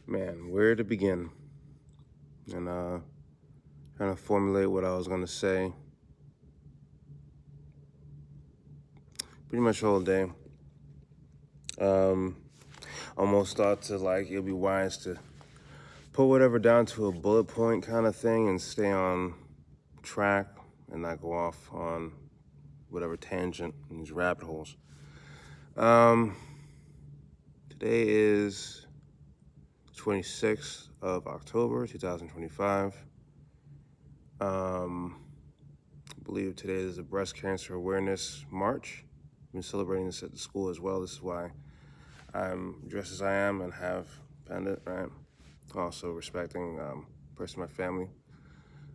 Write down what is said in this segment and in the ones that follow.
Man, where to begin? And trying to formulate what I was gonna say. Pretty much all day. Um, Almost thought to like it'd be wise to put whatever down to a bullet point kind of thing and stay on track and not go off on whatever tangent in these rabbit holes. Um, Today is 26th of October, 2025. I believe today is a Breast Cancer Awareness March. I've been celebrating this at the school as well. This is why I'm dressed as I am and have pendant, right? Also respecting person in my family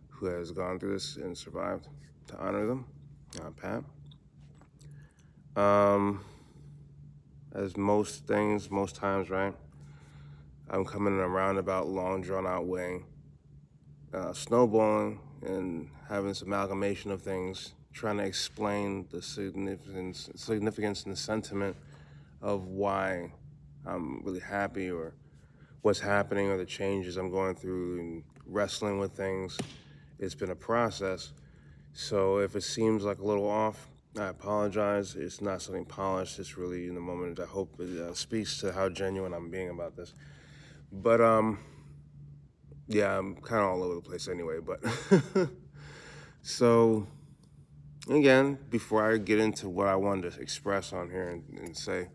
who has gone through this and survived, to honor them, Pat. As most things, most times, right? I'm coming in a roundabout, long, drawn-out way, snowballing and having this amalgamation of things, trying to explain the significance and the sentiment of why I'm really happy or what's happening or the changes I'm going through and wrestling with things. It's been a process. So if it seems like a little off, I apologize. It's not something polished. It's really in the moment. I hope it speaks to how genuine I'm being about this. But yeah, I'm kind of all over the place anyway. But so again, before I get into what I wanted to express on here and say,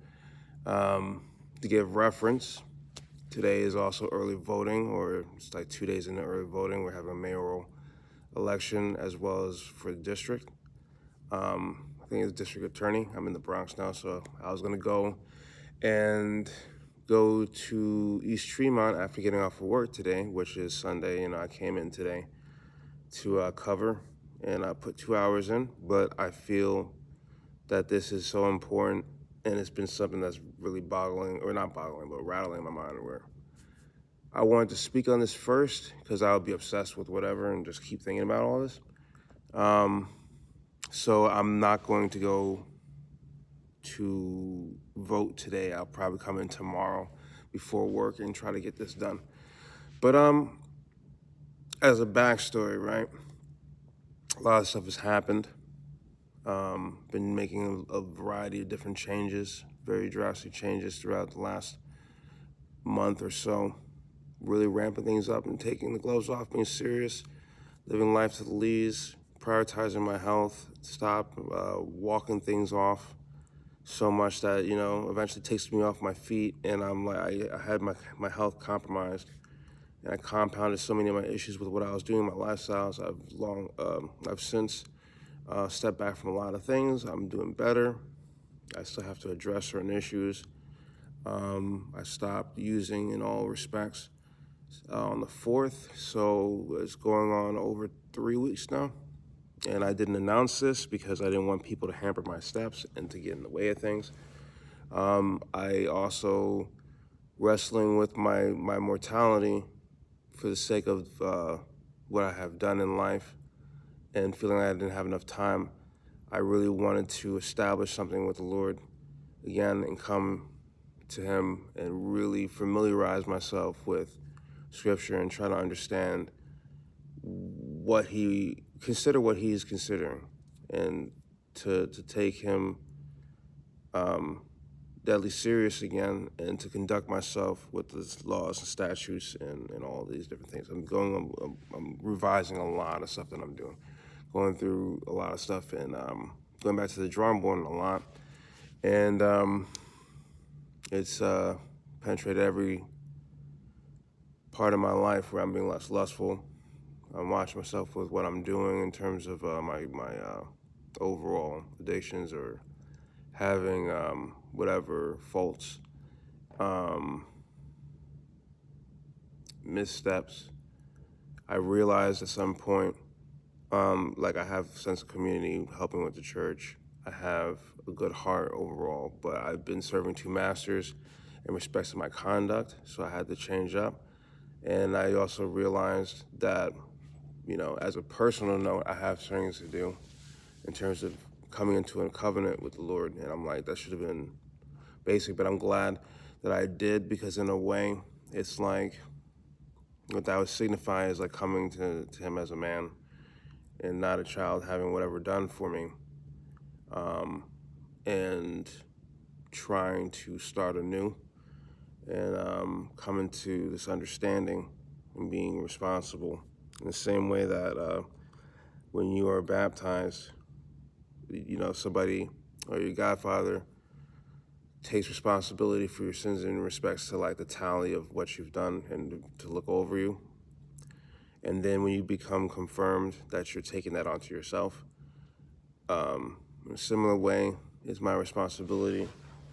to give reference, today is also early voting, or it's like 2 days into early voting. We're having a mayoral election as well as for the district. I think it's district attorney. I'm in the Bronx now, so I was gonna go and go to East Tremont after getting off of work today, which is Sunday. I came in today to cover, and I put 2 hours in, but I feel that this is so important, and it's been something that's really boggling, or not boggling, but rattling my mind, where I wanted to speak on this first because I would be obsessed with whatever and just keep thinking about all this. So I'm not going to go to vote today. I'll probably come in tomorrow before work and try to get this done. But as a backstory, right? A lot of stuff has happened. Been making a variety of different changes, very drastic changes throughout the last month or so. Really ramping things up and taking the gloves off, being serious, living life to the lees, prioritizing my health, stop walking things off so much that, eventually takes me off my feet, and I'm like, I had my health compromised, and I compounded so many of my issues with what I was doing, my lifestyles. I've since stepped back from a lot of things. I'm doing better. I still have to address certain issues. I stopped using in all respects on the 4th, so it's going on over 3 weeks now. And I didn't announce this because I didn't want people to hamper my steps and to get in the way of things. I also wrestling with my mortality for the sake of what I have done in life and feeling like I didn't have enough time. I really wanted to establish something with the Lord again and come to Him and really familiarize myself with Scripture and try to understand what He's considering, and to take Him deadly serious again, and to conduct myself with the laws and statutes and all these different things. I'm revising a lot of stuff that I'm doing, going through a lot of stuff, and going back to the drawing board a lot. And it's penetrated every part of my life where I'm being less lustful. I'm watching myself with what I'm doing in terms of my overall addictions or having whatever faults, missteps. I realized at some point, like, I have a sense of community, helping with the church. I have a good heart overall, but I've been serving two masters in respect to my conduct, so I had to change up. And I also realized that, as a personal note, I have things to do in terms of coming into a covenant with the Lord. And I'm like, that should have been basic, but I'm glad that I did, because in a way, it's like what that would signify is like coming to him as a man and not a child having whatever done for me, and trying to start anew and coming to this understanding and being responsible in the same way that when you are baptized, somebody or your godfather takes responsibility for your sins in respects to like the tally of what you've done and to look over you. And then when you become confirmed that you're taking that onto yourself, in a similar way is my responsibility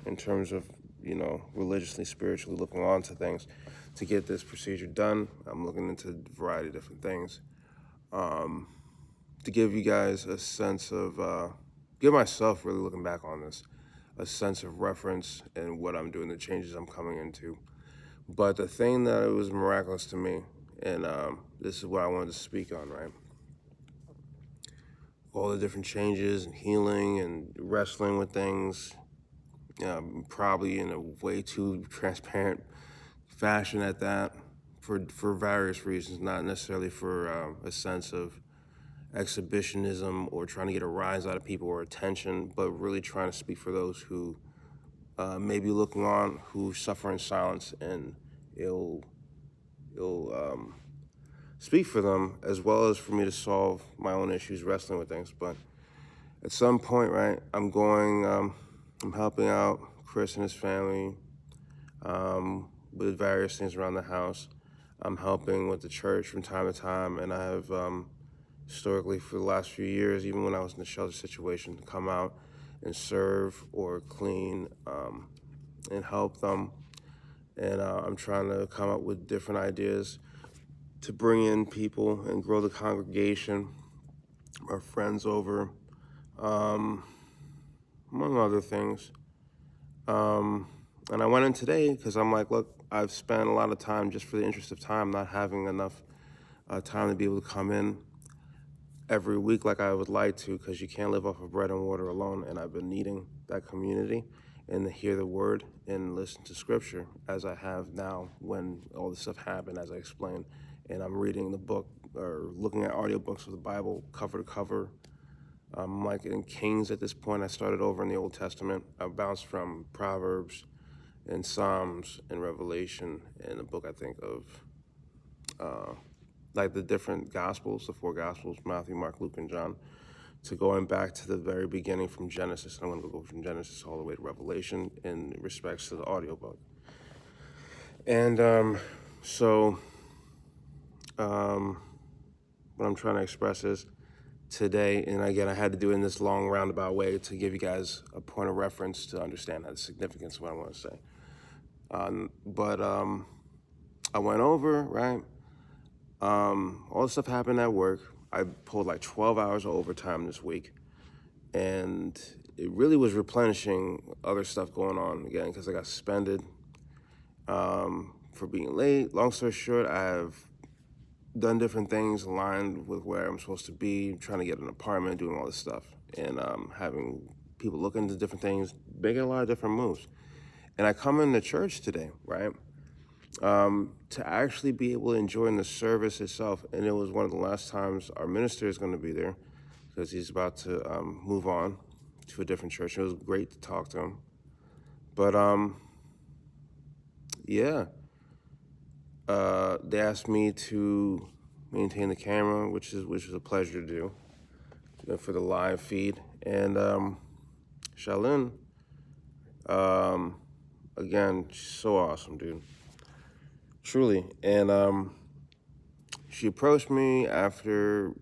in terms of, religiously, spiritually looking on to things to get this procedure done. I'm looking into a variety of different things to give you guys a sense of, give myself really looking back on this, a sense of reference and what I'm doing, the changes I'm coming into. But the thing that was miraculous to me, and this is what I wanted to speak on, right? All the different changes and healing and wrestling with things, probably in a way too transparent fashion at that, for various reasons, not necessarily for a sense of exhibitionism or trying to get a rise out of people or attention, but really trying to speak for those who may be looking on, who suffer in silence, and it'll speak for them as well as for me to solve my own issues wrestling with things. But at some point, right, I'm helping out Chris and his family with various things around the house. I'm helping with the church from time to time, and I have historically for the last few years, even when I was in the shelter situation, come out and serve or clean and help them. And I'm trying to come up with different ideas to bring in people and grow the congregation, our friends over, among other things. And I went in today because I'm like, look, I've spent a lot of time just for the interest of time, not having enough time to be able to come in every week like I would like to, because you can't live off of bread and water alone. And I've been needing that community and to hear the word and listen to scripture as I have now when all this stuff happened, as I explained. And I'm reading the book or looking at audiobooks of the Bible cover to cover. I'm like in Kings at this point. I started over in the Old Testament. I bounced from Proverbs and Psalms and Revelation and a book I think of like the different Gospels, the four Gospels, Matthew, Mark, Luke, and John, to going back to the very beginning from Genesis. I'm going to go from Genesis all the way to Revelation in respects to the audiobook. And so what I'm trying to express is today, and again, I had to do it in this long roundabout way to give you guys a point of reference to understand the significance of what I want to say. But I went over, right? All this stuff happened at work. I pulled like 12 hours of overtime this week, and it really was replenishing other stuff going on again because I got suspended for being late. Long story short, I have done different things aligned with where I'm supposed to be, trying to get an apartment, doing all this stuff, and having people look into different things, making a lot of different moves. And I come into church today, right, to actually be able to enjoy the service itself. And it was one of the last times our minister is going to be there because he's about to move on to a different church. It was great to talk to him. But yeah. They asked me to maintain the camera, which is a pleasure to do, for the live feed. And Shalyn, again, she's so awesome, dude, truly. And she approached me after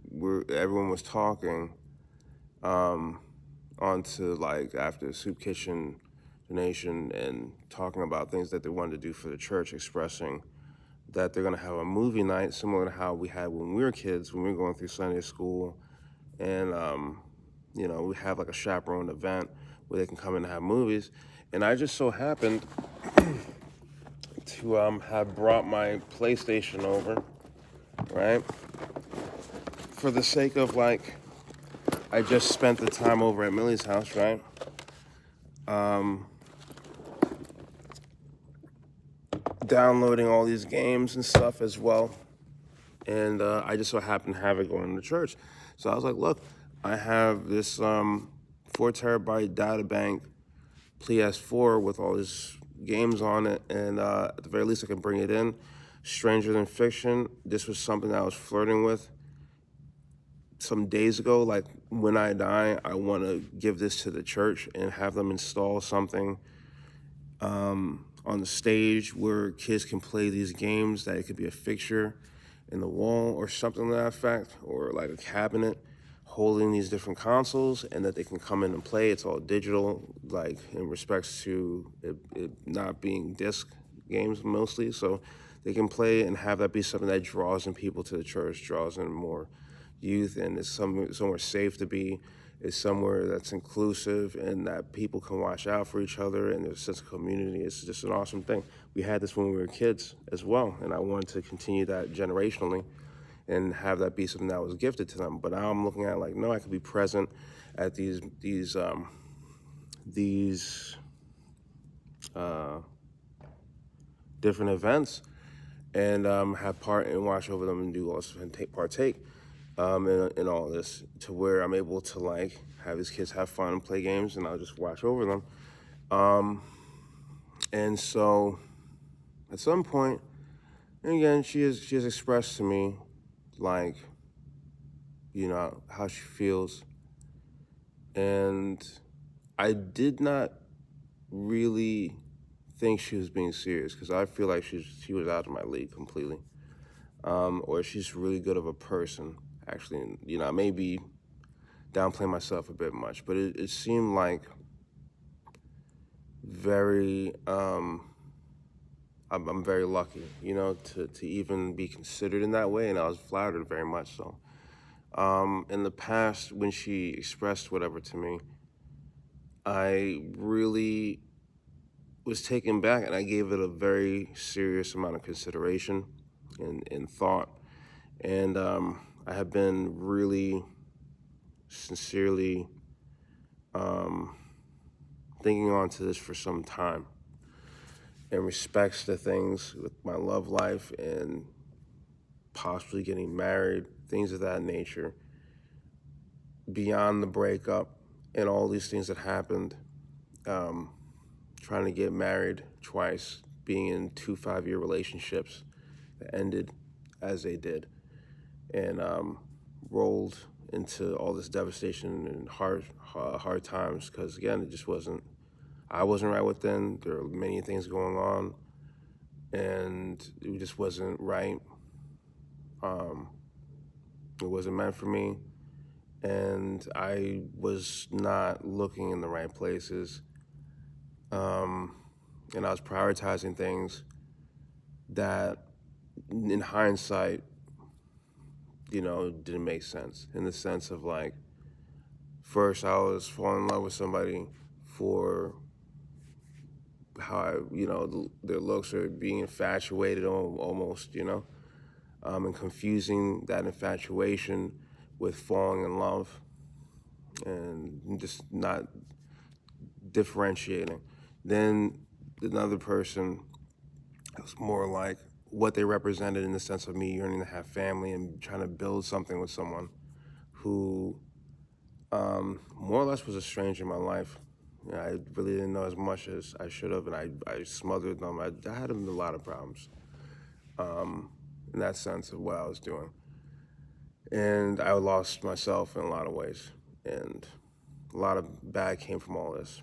everyone was talking, onto like after the Soup Kitchen donation and talking about things that they wanted to do for the church, expressing that they're going to have a movie night similar to how we had when we were kids, when we were going through Sunday school. And, we have like a chaperone event where they can come in and have movies. And I just so happened to have brought my PlayStation over, right? For the sake of like, I just spent the time over at Millie's house, right? downloading all these games and stuff as well. And I just so happened to have it going to church. So I was like, look, I have this 4 terabyte data bank PS4 with all these games on it, and at the very least I can bring it in. Stranger Than Fiction, this was something that I was flirting with some days ago. Like, when I die, I want to give this to the church and have them install something on the stage where kids can play these games, that it could be a fixture in the wall or something to that effect, or like a cabinet holding these different consoles, and that they can come in and play. It's all digital, like in respects to it not being disc games mostly, so they can play and have that be something that draws in people to the church, draws in more youth, and it's somewhere safe to be. It's somewhere that's inclusive and that people can watch out for each other, and there's a sense of community. It's just an awesome thing. We had this when we were kids as well, and I wanted to continue that generationally and have that be something that was gifted to them. But now I'm looking at it like, no, I could be present at these different events and have part and watch over them and do also and partake in all this, to where I'm able to like have these kids have fun and play games, and I'll just watch over them. And so at some point, and again, she has expressed to me like, you know, how she feels. And I did not really think she was being serious, because I feel like she was out of my league completely. Or she's really good of a person, actually. You know, I may be downplaying myself a bit much, but it seemed like very, I'm very lucky, you know, to even be considered in that way, and I was flattered very much so. In the past, when she expressed whatever to me, I really was taken back, and I gave it a very serious amount of consideration and thought. And I have been really sincerely thinking on to this for some time, in respects to things with my love life and possibly getting married, things of that nature, beyond the breakup and all these things that happened, trying to get married twice, being in 2 5-year relationships that ended as they did, and rolled into all this devastation and hard times, because again, I wasn't right within. There were many things going on, and it just wasn't right. It wasn't meant for me, and I was not looking in the right places. And I was prioritizing things that, in hindsight, you know, didn't make sense, in the sense of like, first I was falling in love with somebody for how you know, their looks, or being infatuated almost, you know, and confusing that infatuation with falling in love, and just not differentiating. Then another person was more like what they represented, in the sense of me yearning to have family and trying to build something with someone who more or less was a stranger in my life. You know, I really didn't know as much as I should have, and I smothered them. I had a lot of problems in that sense of what I was doing. And I lost myself in a lot of ways, and a lot of bad came from all this.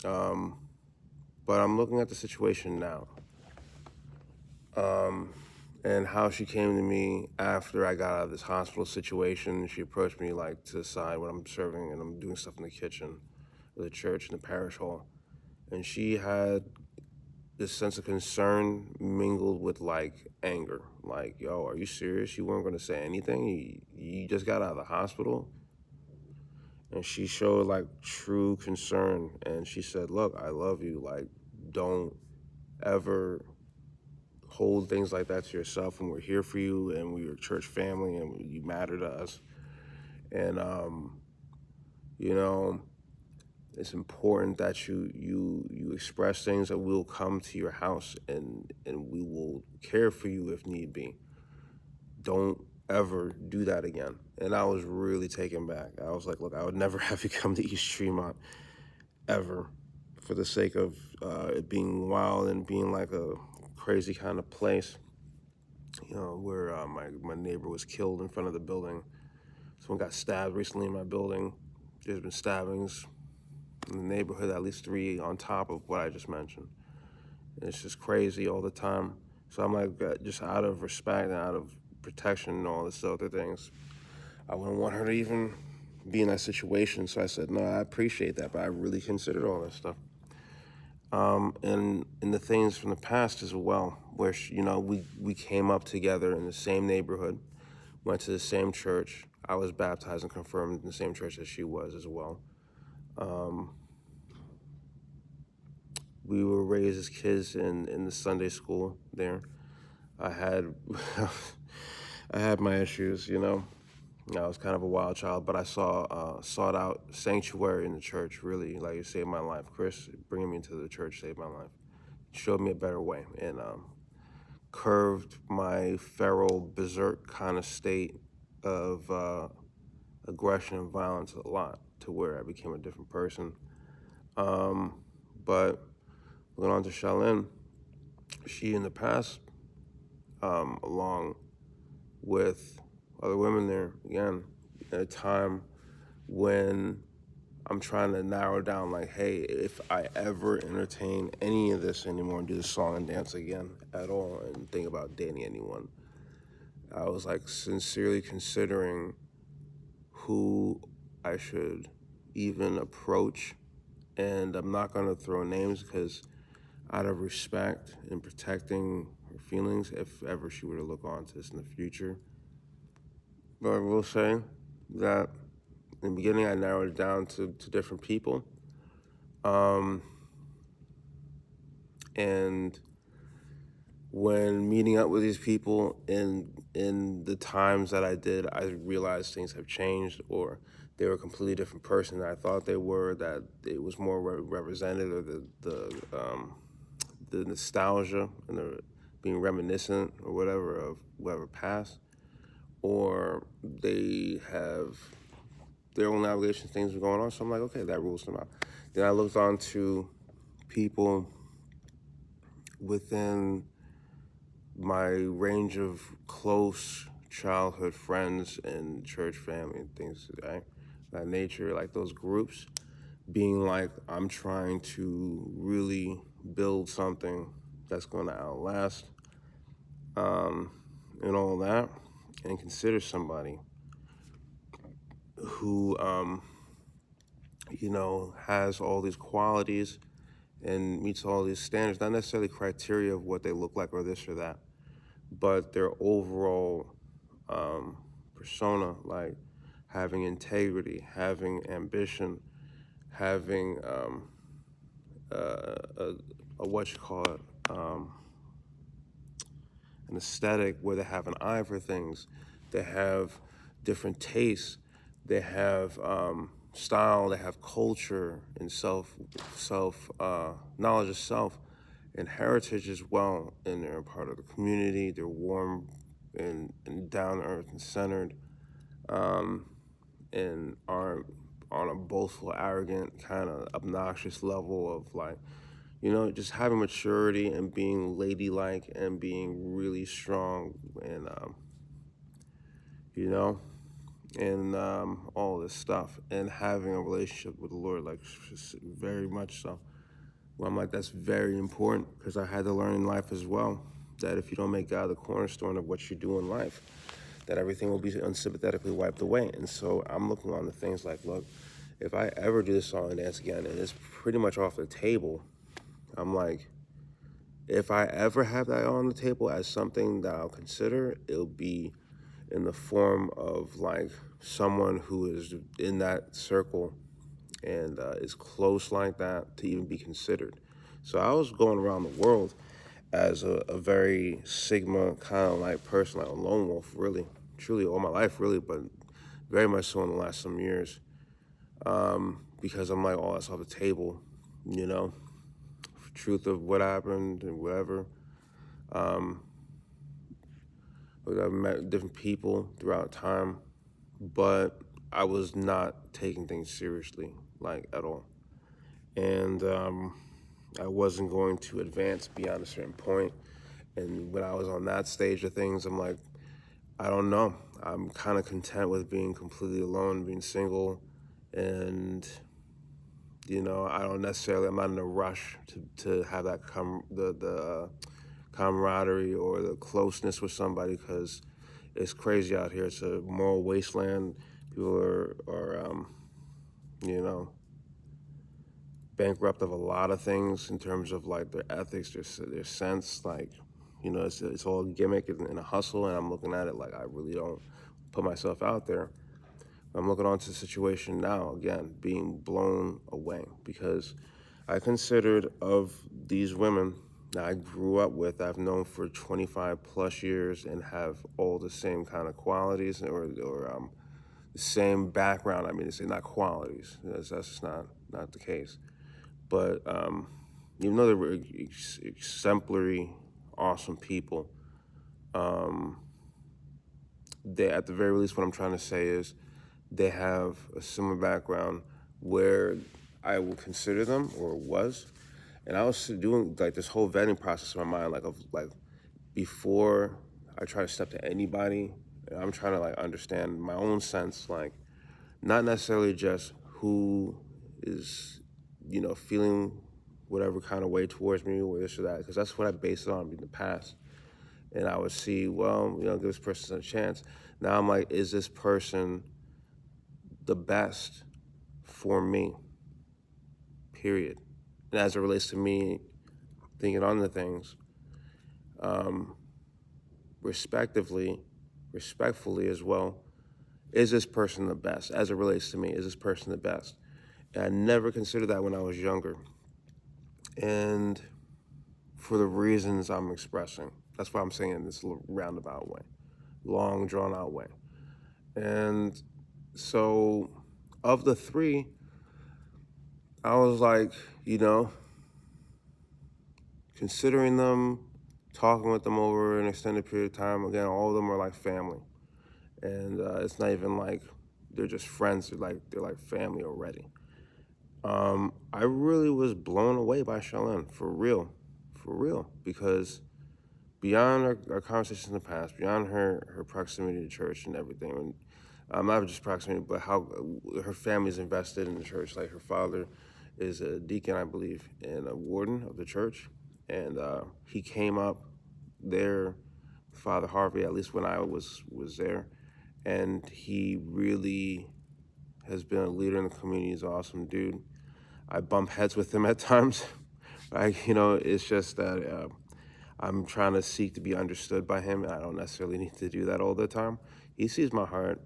But I'm looking at the situation now, and how she came to me after I got out of this hospital situation. She approached me like to the side when I'm serving and I'm doing stuff in the kitchen of the church in the parish hall, and she had this sense of concern mingled with like anger. Like, yo, are you serious? You weren't going to say anything? You just got out of the hospital? And she showed like true concern, and she said, look, I love you. Like, don't ever hold things like that to yourself, and we're here for you, and we're a church family, and you matter to us. And, you know, it's important that you express things, that we'll come to your house and we will care for you if need be. Don't ever do that again. And I was really taken back. I was like, look, I would never have you come to East Tremont ever, for the sake of it being wild and being like a crazy kind of place. Where my neighbor was killed in front of the building. Someone got stabbed recently in my building. There's been stabbings in the neighborhood, at least 3 on top of what I just mentioned. And it's just crazy all the time. So I'm like, just out of respect and out of protection and all this other things, I wouldn't want her to even be in that situation. So I said, no, I appreciate that, but I really considered all that stuff. And the things from the past as well, where we came up together in the same neighborhood, went to the same church. I was baptized and confirmed in the same church as she was as well. We were raised as kids in the Sunday school there. I had I had my issues, I was kind of a wild child, but I sought out sanctuary in the church. Really, like, it saved my life. Chris bringing me into the church saved my life. Showed me a better way, and curved my feral, berserk kind of state of aggression and violence a lot, to where I became a different person. But going on to Charlene, she in the past, along with other women there, again, at a time when I'm trying to narrow down, like, hey, if I ever entertain any of this anymore and do the song and dance again at all and think about dating anyone, I was like sincerely considering who I should even approach. And I'm not going to throw names, because out of respect and protecting her feelings, if ever she were to look on to this in the future. But I will say that in the beginning, I narrowed it down to different people. And when meeting up with these people in the times that I did, I realized things have changed, or they were a completely different person than I thought they were, that it was more represented, or the nostalgia and the being reminiscent or whatever of whatever passed, or they have their own obligations, things are going on. So I'm like, okay, that rules them out. Then I looked on to people within my range of close childhood friends and church family and things of that nature, like those groups, being like, I'm trying to really build something that's going to outlast and all that, and consider somebody who has all these qualities and meets all these standards, not necessarily criteria of what they look like or this or that, but their overall persona, like having integrity, having ambition, having an aesthetic where they have an eye for things. They have different tastes. They have style. They have culture and self knowledge of self and heritage as well. And they're a part of the community. They're warm and down to earth and centered, and aren't on a boastful, arrogant, kind of obnoxious level of like, just having maturity and being ladylike and being really strong and, all this stuff, and having a relationship with the Lord, like, very much so. Well, I'm like, that's very important, because I had to learn in life as well that if you don't make God the cornerstone of what you do in life, that everything will be unsympathetically wiped away. And so I'm looking on the things like, look, if I ever do this song and dance again, and it's pretty much off the table, I'm like, if I ever have that on the table as something that I'll consider, it'll be in the form of like someone who is in that circle and is close like that to even be considered. So I was going around the world as a very Sigma kind of like person, like a lone wolf, really, truly all my life, really, but very much so in the last some years. because I'm like, oh, that's off the table, you know, truth of what happened and whatever. But I've met different people throughout time, but I was not taking things seriously, like at all. And I wasn't going to advance beyond a certain point. And when I was on that stage of things, I'm like, I don't know. I'm kind of content with being completely alone, being single, and I don't necessarily. I'm not in a rush to have that the camaraderie or the closeness with somebody, because it's crazy out here. It's a moral wasteland. People are you know bankrupt of a lot of things in terms of like their ethics, their sense. Like, it's all a gimmick and a hustle. And I'm looking at it like I really don't put myself out there. I'm looking onto the situation now, again, being blown away, because I considered of these women that I grew up with, I've known for 25 plus years and have all the same kind of qualities or the same background. I mean, it's not qualities. That's just not the case. But even though they were exemplary, awesome people, they, at the very least, what I'm trying to say is they have a similar background where I would consider them, or was. And I was doing like this whole vetting process in my mind, like before I try to step to anybody. I'm trying to like understand my own sense, like not necessarily just who is, feeling whatever kind of way towards me or this or that, because that's what I based it on in the past. And I would see, well, give this person a chance. Now I'm like, is this person the best for me? Period. And as it relates to me thinking on the things, respectively, respectfully as well, is this person the best? As it relates to me, is this person the best? And I never considered that when I was younger. And for the reasons I'm expressing, that's why I'm saying in this roundabout way, long drawn out way. And so of the three, I was like, considering them, talking with them over an extended period of time. Again, all of them are like family. And it's not even like they're just friends. They're like family already. I really was blown away by Charlene, for real, because beyond our conversations in the past, beyond her proximity to church and everything, and not just proximity, but how her family's invested in the church. Like her father is a deacon, I believe, and a warden of the church, and he came up there, Father Harvey, at least when I was there, and he really has been a leader in the community. He's an awesome dude. I bump heads with him at times. It's just that I'm trying to seek to be understood by him, and I don't necessarily need to do that all the time. He sees my heart,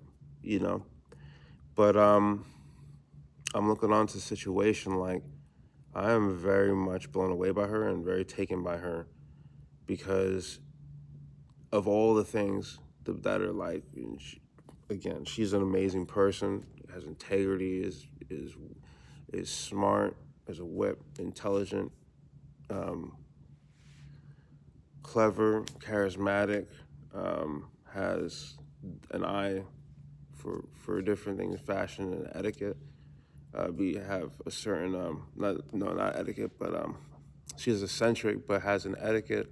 but I'm looking onto the situation like I am very much blown away by her and very taken by her, because of all the things that are like, again, she's an amazing person, has integrity, is smart, is a whip, intelligent, clever, charismatic, has an eye for different things, fashion and etiquette. We have a certain not etiquette, but she's eccentric, but has an etiquette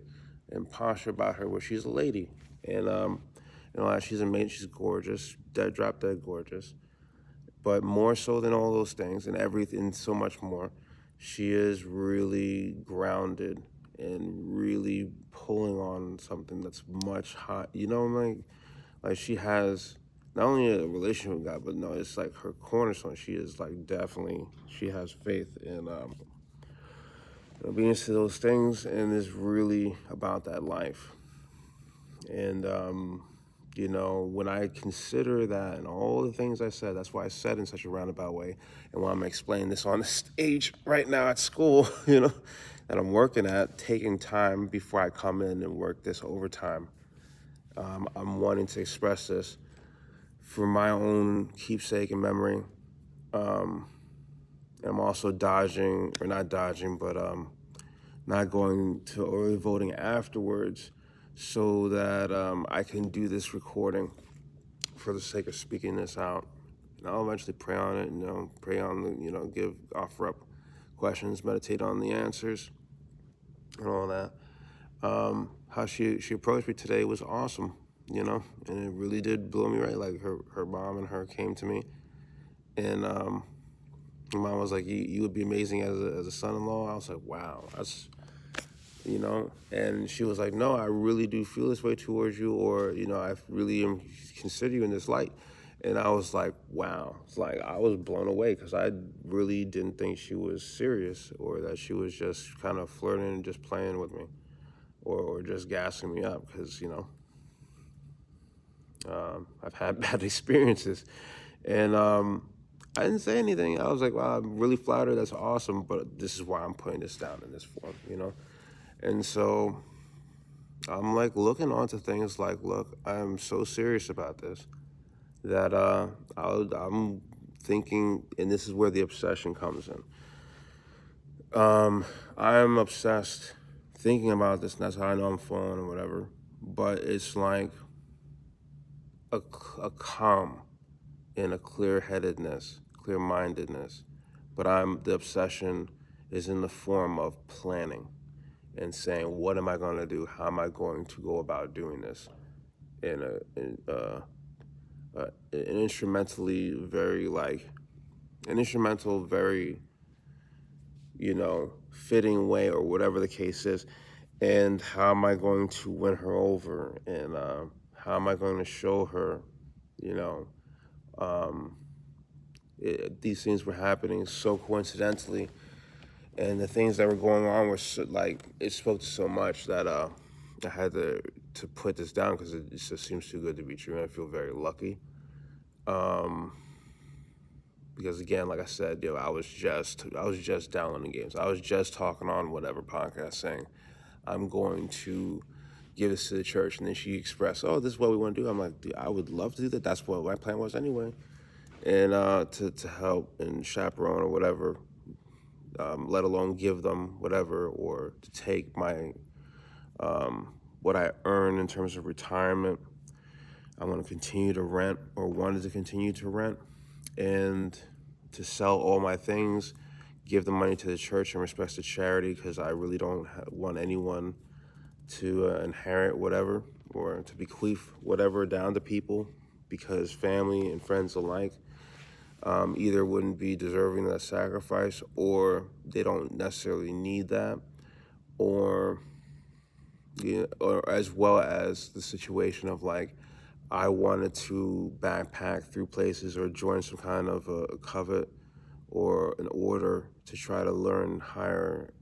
and posture about her where she's a lady, and she's amazing. She's gorgeous, drop dead gorgeous. But more so than all those things and everything, so much more, she is really grounded and really pulling on something that's much hot. Like she has not only a relationship with God, but no, it's like her cornerstone. She is like definitely, she has faith in obedience to those things, and is really about that life. And when I consider that and all the things I said, that's why I said in such a roundabout way, and why I'm explaining this on the stage right now at school, that I'm working at, taking time before I come in and work this overtime. I'm wanting to express this for my own keepsake and memory, I'm also dodging, or not dodging, but not going to early voting afterwards so that I can do this recording for the sake of speaking this out. And I'll eventually pray on it, pray on the, offer up questions, meditate on the answers, and all that. How she approached me today was awesome, and it really did blow me right. Like her mom and her came to me, and my mom was like, "You would be amazing as a son-in-law." I was like, "Wow, that's." And she was like, "No, I really do feel this way towards you, or I really am consider you in this light." And I was like, "Wow!" It's like I was blown away because I really didn't think she was serious, or that she was just kind of flirting and just playing with me, or just gassing me up because I've had bad experiences, and I didn't say anything. I was like, "Wow, I'm really flattered. That's awesome, but this is why I'm putting this down in this form." And so I'm like looking onto things like, look, I'm so serious about this that I'm thinking, and this is where the obsession comes in. I'm obsessed thinking about this, and that's how I know I'm falling or whatever. But it's like a calm and a clear-headedness, clear-mindedness. But the obsession is in the form of planning and saying, what am I going to do? How am I going to go about doing this in an instrumentally very an instrumental, very, fitting way, or whatever the case is. And how am I going to win her over? And how am I going to show her, you know, these things were happening so coincidentally, and the things that were going on were so, it spoke to so much that I had to put this down because it just seems too good to be true, and I feel very lucky. Because again, like I said, I was just downloading games. I was just talking on whatever podcast saying, I'm going to give this to the church, and then she expressed, "Oh, this is what we want to do." I'm like, dude, I would love to do that. That's what my plan was anyway, and to help and chaperone or whatever. Let alone give them whatever, or to take my what I earn in terms of retirement. I want to continue to rent, or wanted to continue to rent, and to sell all my things, give the money to the church in respect to charity, because I really don't want anyone to inherit whatever, or to bequeath whatever down to people, because family and friends alike either wouldn't be deserving of that sacrifice, or they don't necessarily need that, or or as well as the situation of I wanted to backpack through places or join some kind of a covet or an order to try to learn higher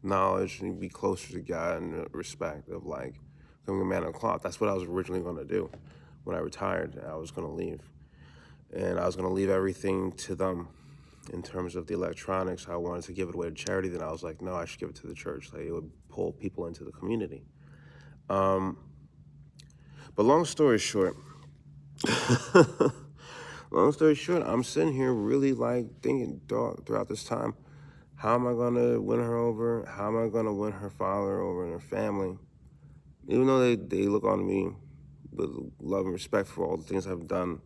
knowledge and be closer to God in the respect of becoming a man of cloth. That's what I was originally going to do when I retired. I was going to leave. And I was going to leave everything to them in terms of the electronics. I wanted to give it away to charity. Then I was like, no, I should give it to the church. It would pull people into the community. But long story short, I'm sitting here really thinking throughout this time, how am I going to win her over? How am I going to win her father over and her family? Even though they look on me with love and respect for all the things I've done,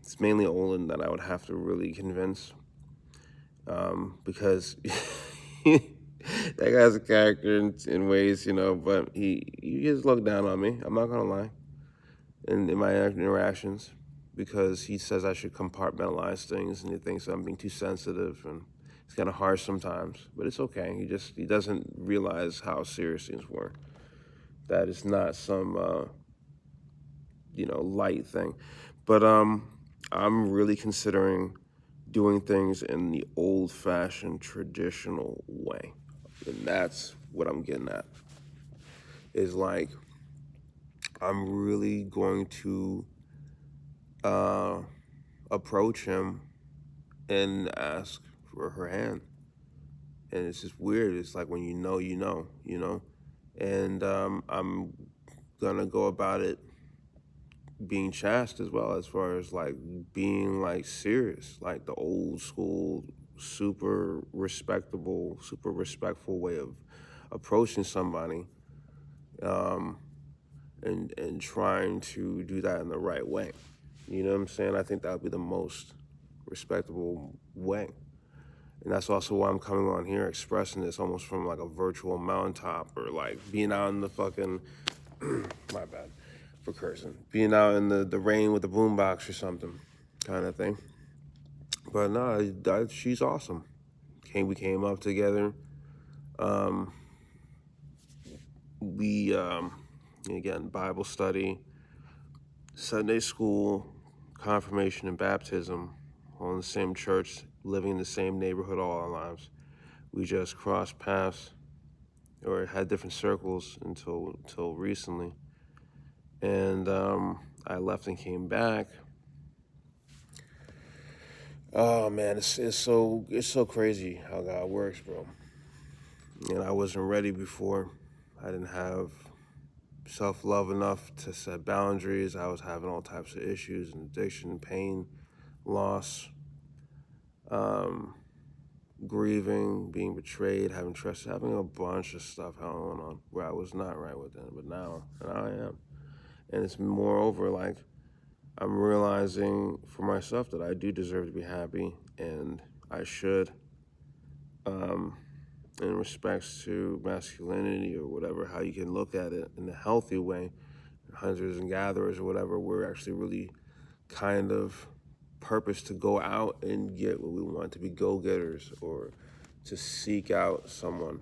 it's mainly Olin that I would have to really convince, because that guy's a character in ways, but he just looked down on me. I'm not going to lie. In my interactions, because he says I should compartmentalize things, and he thinks I'm being too sensitive, and it's kind of harsh sometimes, but it's okay. He doesn't realize how serious things were. That is not some light thing. But I'm really considering doing things in the old-fashioned traditional way, and that's what I'm getting at. Is I'm really going to approach him and ask for her hand. And it's just weird. It's like when you know. And I'm gonna go about it being chaste as well, as far as like being like serious, like the old school, super respectable, super respectful way of approaching somebody, um, and trying to do that in the right way. You know what I'm saying? I think that would be the most respectable way. And that's also why I'm coming on here expressing this almost from like a virtual mountaintop, or like being out in the fucking, my bad for cursing, being out in the rain with the boombox or something kind of thing. But no, she's awesome. We came up together. Um, we, again, Bible study, Sunday school, confirmation, and baptism, all in the same church, living in the same neighborhood all our lives. We just crossed paths or had different circles until recently. And I left and came back. Oh man, it's so crazy how God works, bro. And I wasn't ready before. I didn't have self-love enough to set boundaries. I was having all types of issues and addiction, pain, loss, um, grieving, being betrayed, having trust, having a bunch of stuff going on where I was not right with them. But now I am. And it's moreover like I'm realizing for myself that I do deserve to be happy, and I should, in respects to masculinity or whatever, how you can look at it in a healthy way, hunters and gatherers or whatever, we're actually really kind of purpose to go out and get what we want, to be go-getters or to seek out someone.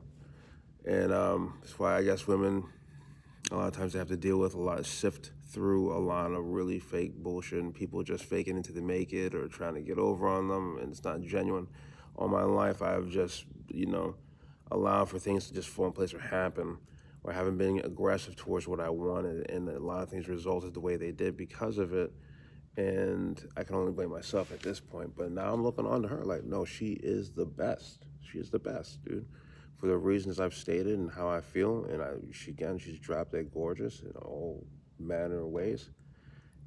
And that's why I guess women, a lot of times they have to deal with sift through a lot of really fake bullshit and people just faking it till they make it or trying to get over on them, and it's not genuine. All my life I've just, allowed for things to just fall in place or happen, or haven't been aggressive towards what I wanted, and a lot of things resulted the way they did because of it. And I can only blame myself at this point, but now I'm looking on to her like, no, she is the best. She is the best, dude, for the reasons I've stated and how I feel. And she's drop dead gorgeous in all manner of ways,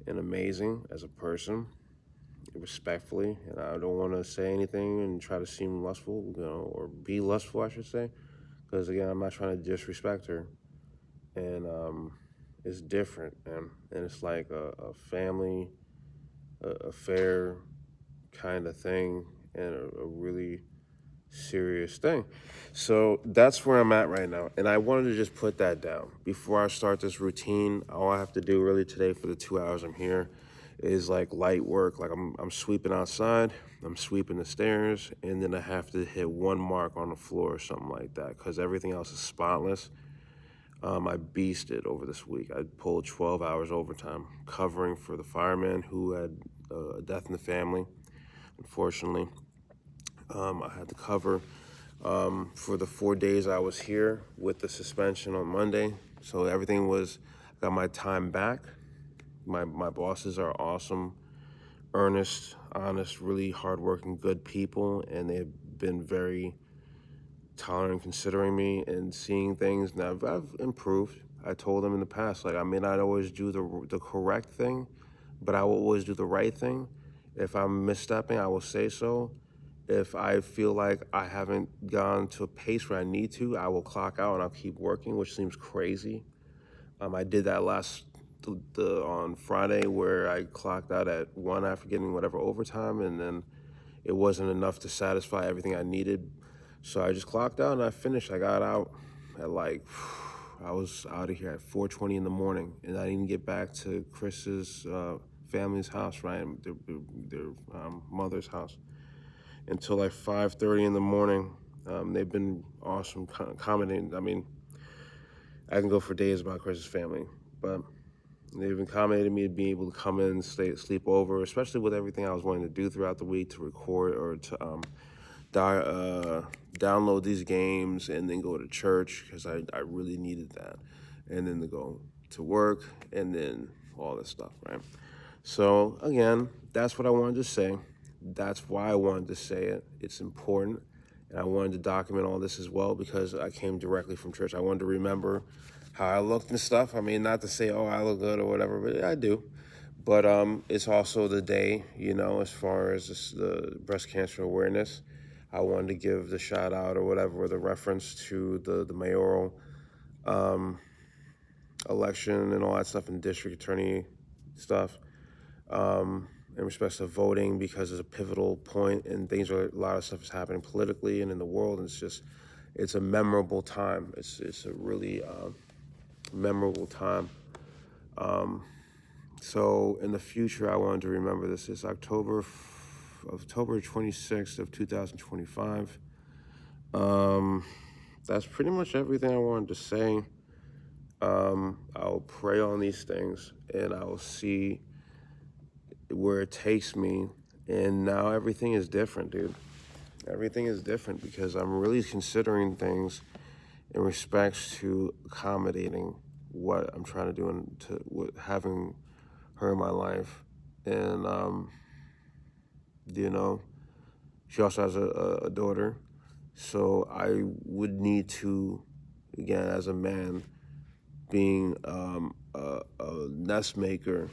and amazing as a person, respectfully. And I don't want to say anything and try to seem lustful, or be lustful, I should say, because again, I'm not trying to disrespect her. And it's different, man. And it's like a family affair kind of thing, and a really serious thing. So that's where I'm at right now. And I wanted to just put that down. Before I start this routine, all I have to do really today for the 2 hours I'm here is like light work. Like I'm sweeping outside, I'm sweeping the stairs, and then I have to hit one mark on the floor or something like that, because everything else is spotless. I beasted over this week. I pulled 12 hours overtime, covering for the fireman who had a death in the family, unfortunately. I had to cover for the 4 days I was here with the suspension on Monday. So everything got my time back. My bosses are awesome, earnest, honest, really hardworking, good people, and they've been very tolerant, considering me and seeing things. Now I've improved. I told them in the past, like, I may not always do the correct thing, but I will always do the right thing. If I'm misstepping, I will say so. If I feel like I haven't gone to a pace where I need to, I will clock out and I'll keep working, which seems crazy. I did that on Friday, where I clocked out at 1 after getting whatever overtime, and then it wasn't enough to satisfy everything I needed. So I just clocked out and I finished. I got out at I was out of here at 4:20 in the morning, and I didn't get back to Chris's family's house, right, their mother's house, until like 5:30 in the morning. They've been awesome, accommodating. I mean, I can go for days about Chris's family, but they've accommodated me to be able to come in and sleep over, especially with everything I was wanting to do throughout the week, to record or to download these games and then go to church, because I really needed that, and then to go to work, and then all this stuff, right? So again, that's what I wanted to say. That's why I wanted to say it. It's important, and I wanted to document all this as well, because I came directly from church. I wanted to remember how I looked and stuff. I mean, not to say, oh, I look good or whatever, but I do. But it's also the day, as far as the breast cancer awareness. I wanted to give the shout out or whatever, the reference to the mayoral um, election and all that stuff, and district attorney stuff, in respect to voting, because it's a pivotal point and a lot of stuff is happening politically and in the world. And it's a memorable time. It's a really memorable time. So in the future, I wanted to remember this. It's October 26th of 2025. That's pretty much everything I wanted to say. I'll pray on these things and I will see where it takes me. And now everything is different, dude. Everything is different because I'm really considering things in respects to accommodating what I'm trying to do and with having her in my life. And, she also has a daughter. So I would need to, again, as a man, being a nest maker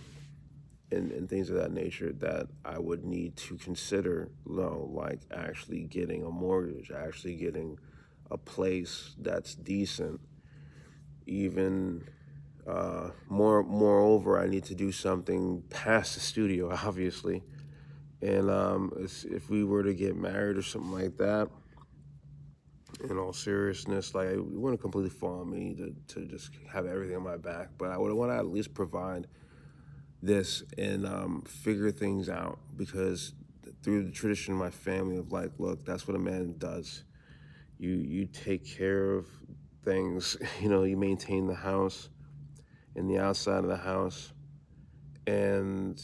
and things of that nature, that I would need to consider, like actually getting a mortgage, actually getting a place that's decent. Even moreover, I need to do something past the studio, obviously. And if we were to get married or something like that, in all seriousness, like, it wouldn't completely fall on me to just have everything on my back, but I would want to at least provide this and figure things out, because through the tradition of my family of, like, look, that's what a man does. You take care of things. You maintain the house and the outside of the house, and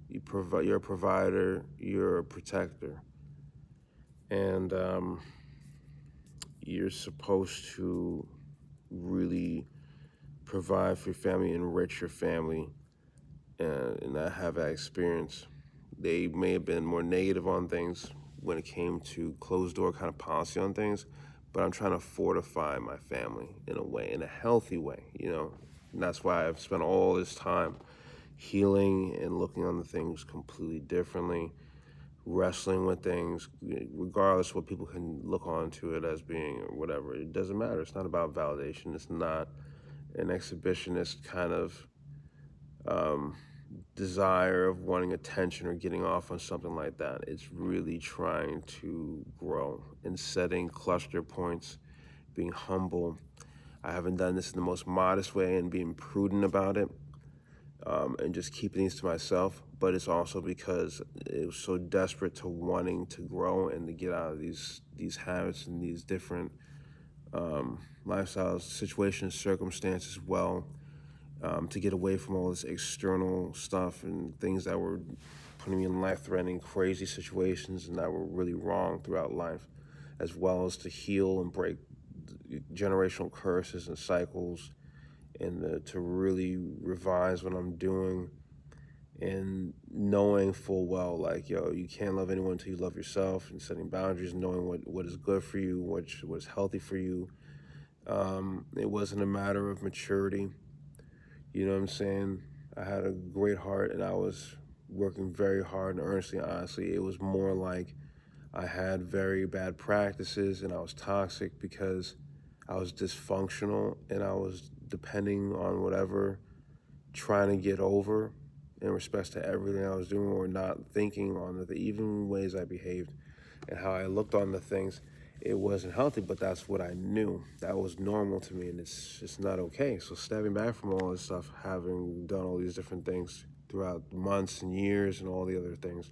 you're a provider, you're a protector, and you're supposed to really provide for your family, enrich your family, and I have that experience. They may have been more negative on things when it came to closed door kind of policy on things, but I'm trying to fortify my family in a way, in a healthy way. And that's why I've spent all this time healing and looking on the things completely differently, wrestling with things, regardless of what people can look onto it as being or whatever. It doesn't matter. It's not about validation. It's not an exhibitionist kind of desire of wanting attention or getting off on something like that. It's really trying to grow and setting cluster points, being humble. I haven't done this in the most modest way and being prudent about it, and just keeping these to myself. But it's also because it was so desperate to wanting to grow and to get out of these habits and these different lifestyles, situations, circumstances, to get away from all this external stuff and things that were putting me in life-threatening, crazy situations and that were really wrong throughout life, as well as to heal and break generational curses and cycles, and to really revise what I'm doing, and knowing full well, like, you can't love anyone until you love yourself, and setting boundaries, knowing what is good for you, what is healthy for you. It wasn't a matter of maturity. You know what I'm saying? I had a great heart and I was working very hard and earnestly, honestly. It was more like I had very bad practices and I was toxic because I was dysfunctional and I was depending on whatever, trying to get over in respects to everything I was doing, or not thinking on the even ways I behaved and how I looked on the things. It wasn't healthy, but that's what I knew. That was normal to me, and it's just not okay. So stepping back from all this stuff, having done all these different things throughout months and years and all the other things,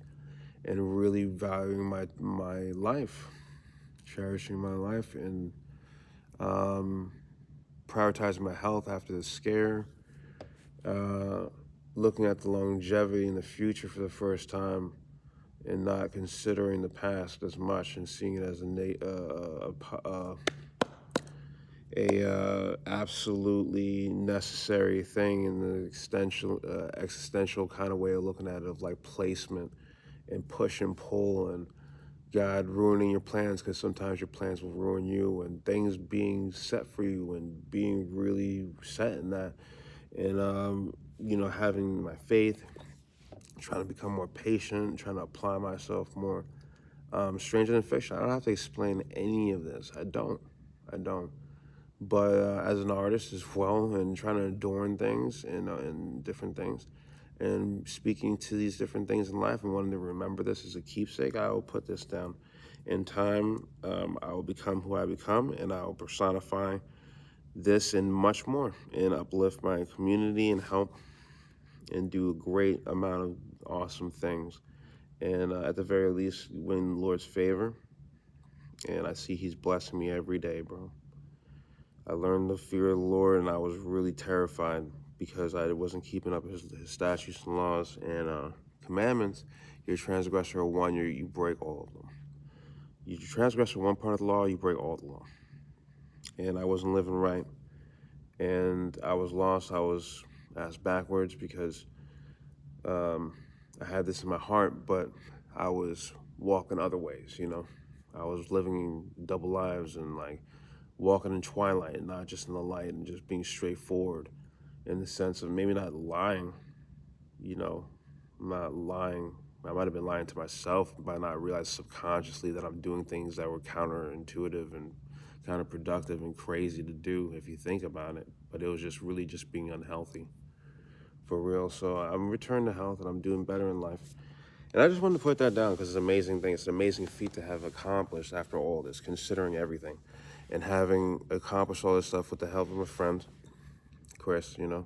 and really valuing my life, cherishing my life, and prioritizing my health after the scare, looking at the longevity in the future for the first time, and not considering the past as much and seeing it as a absolutely necessary thing in the existential kind of way of looking at it, of like placement and push and pull, and God ruining your plans, because sometimes your plans will ruin you, and things being set for you and being really set in that. And having my faith, trying to become more patient, trying to apply myself more. Stranger Than Fiction, I don't have to explain any of this. I don't. But as an artist as well, and trying to adorn things and different things, and speaking to these different things in life and wanting to remember this as a keepsake, I will put this down. In time, I will become who I become, and I will personify this and much more, and uplift my community and help and do a great amount of awesome things. And at the very least, win the Lord's favor. And I see He's blessing me every day, bro. I learned the fear of the Lord, and I was really terrified because I wasn't keeping up His statutes and laws and commandments. You're a transgressor of one, you break all of them. You transgress one part of the law, you break all the law. And I wasn't living right, and I was lost. I was ass backwards because I had this in my heart, but I was walking other ways. I was living double lives and like walking in twilight and not just in the light, and just being straightforward in the sense of maybe not lying. I'm not lying. I might have been lying to myself by not realizing subconsciously that I'm doing things that were counterintuitive and counterproductive and crazy to do if you think about it. But it was just really just being unhealthy, for real. So I'm returned to health and I'm doing better in life. And I just wanted to put that down because it's an amazing thing. It's an amazing feat to have accomplished after all this, considering everything. And having accomplished all this stuff with the help of a friend, Chris, and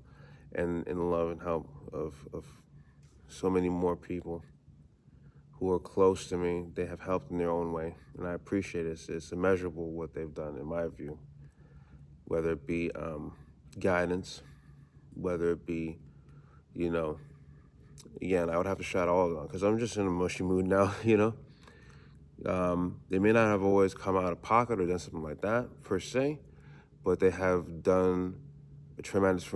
in the love and help of so many more people who are close to me. They have helped in their own way. And I appreciate it. It's immeasurable what they've done, in my view. Whether it be guidance, whether it be, again, I would have to shout all of them because I'm just in a mushy mood now, They may not have always come out of pocket or done something like that, per se, but they have done a tremendous,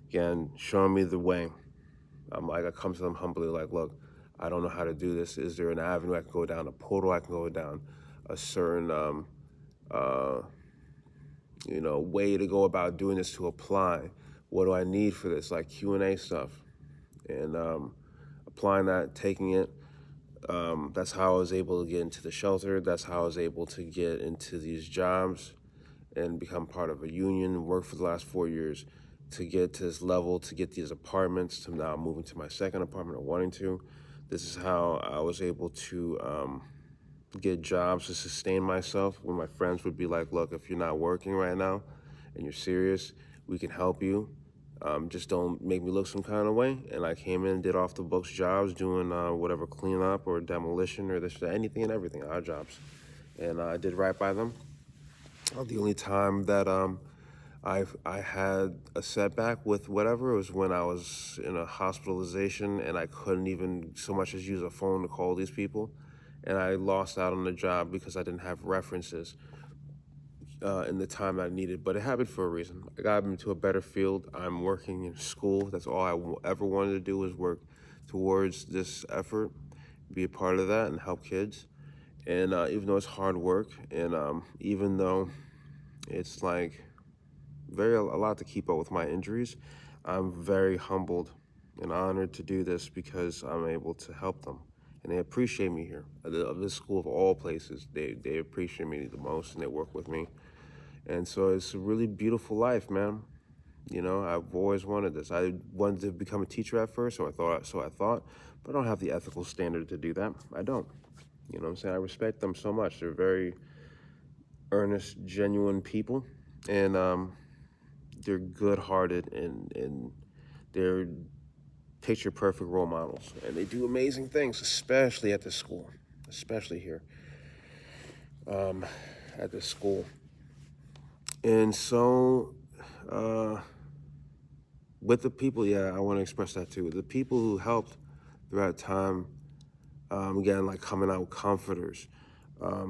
again, showing me the way. I come to them humbly, like, look, I don't know how to do this. Is there an avenue I can go down, a portal I can go down, a certain, way to go about doing this to apply? What do I need for this? Like Q&A stuff. And applying that, taking it. That's how I was able to get into the shelter. That's how I was able to get into these jobs and become part of a union, work for the last 4 years to get to this level, to get these apartments, to now moving to my second apartment or wanting to. This is how I was able to get jobs to sustain myself when my friends would be like, look, if you're not working right now and you're serious, we can help you. Just don't make me look some kind of way. And I came in and did off the books jobs, doing whatever cleanup or demolition or this, anything and everything, odd jobs. And I did right by them. The only time that I had a setback with whatever was when I was in a hospitalization and I couldn't even so much as use a phone to call these people. And I lost out on the job because I didn't have references in the time I needed. But it happened for a reason. I got into a better field. I'm working in school. That's all I ever wanted to do was work towards this effort, be a part of that and help kids. And even though it's hard work and even though it's like a lot to keep up with my injuries, I'm very humbled and honored to do this because I'm able to help them. And they appreciate me here. Of this school of all places, they appreciate me the most and they work with me. And so it's a really beautiful life, man. I've always wanted this. I wanted to become a teacher at first, so I thought, but I don't have the ethical standard to do that. I don't. You know what I'm saying? I respect them so much. They're very earnest, genuine people, and they're good-hearted, and they're picture-perfect role models, and they do amazing things, especially at this school, especially here at this school. And so, with the people, yeah, I want to express that too. The people who helped throughout time, again, like coming out with comforters,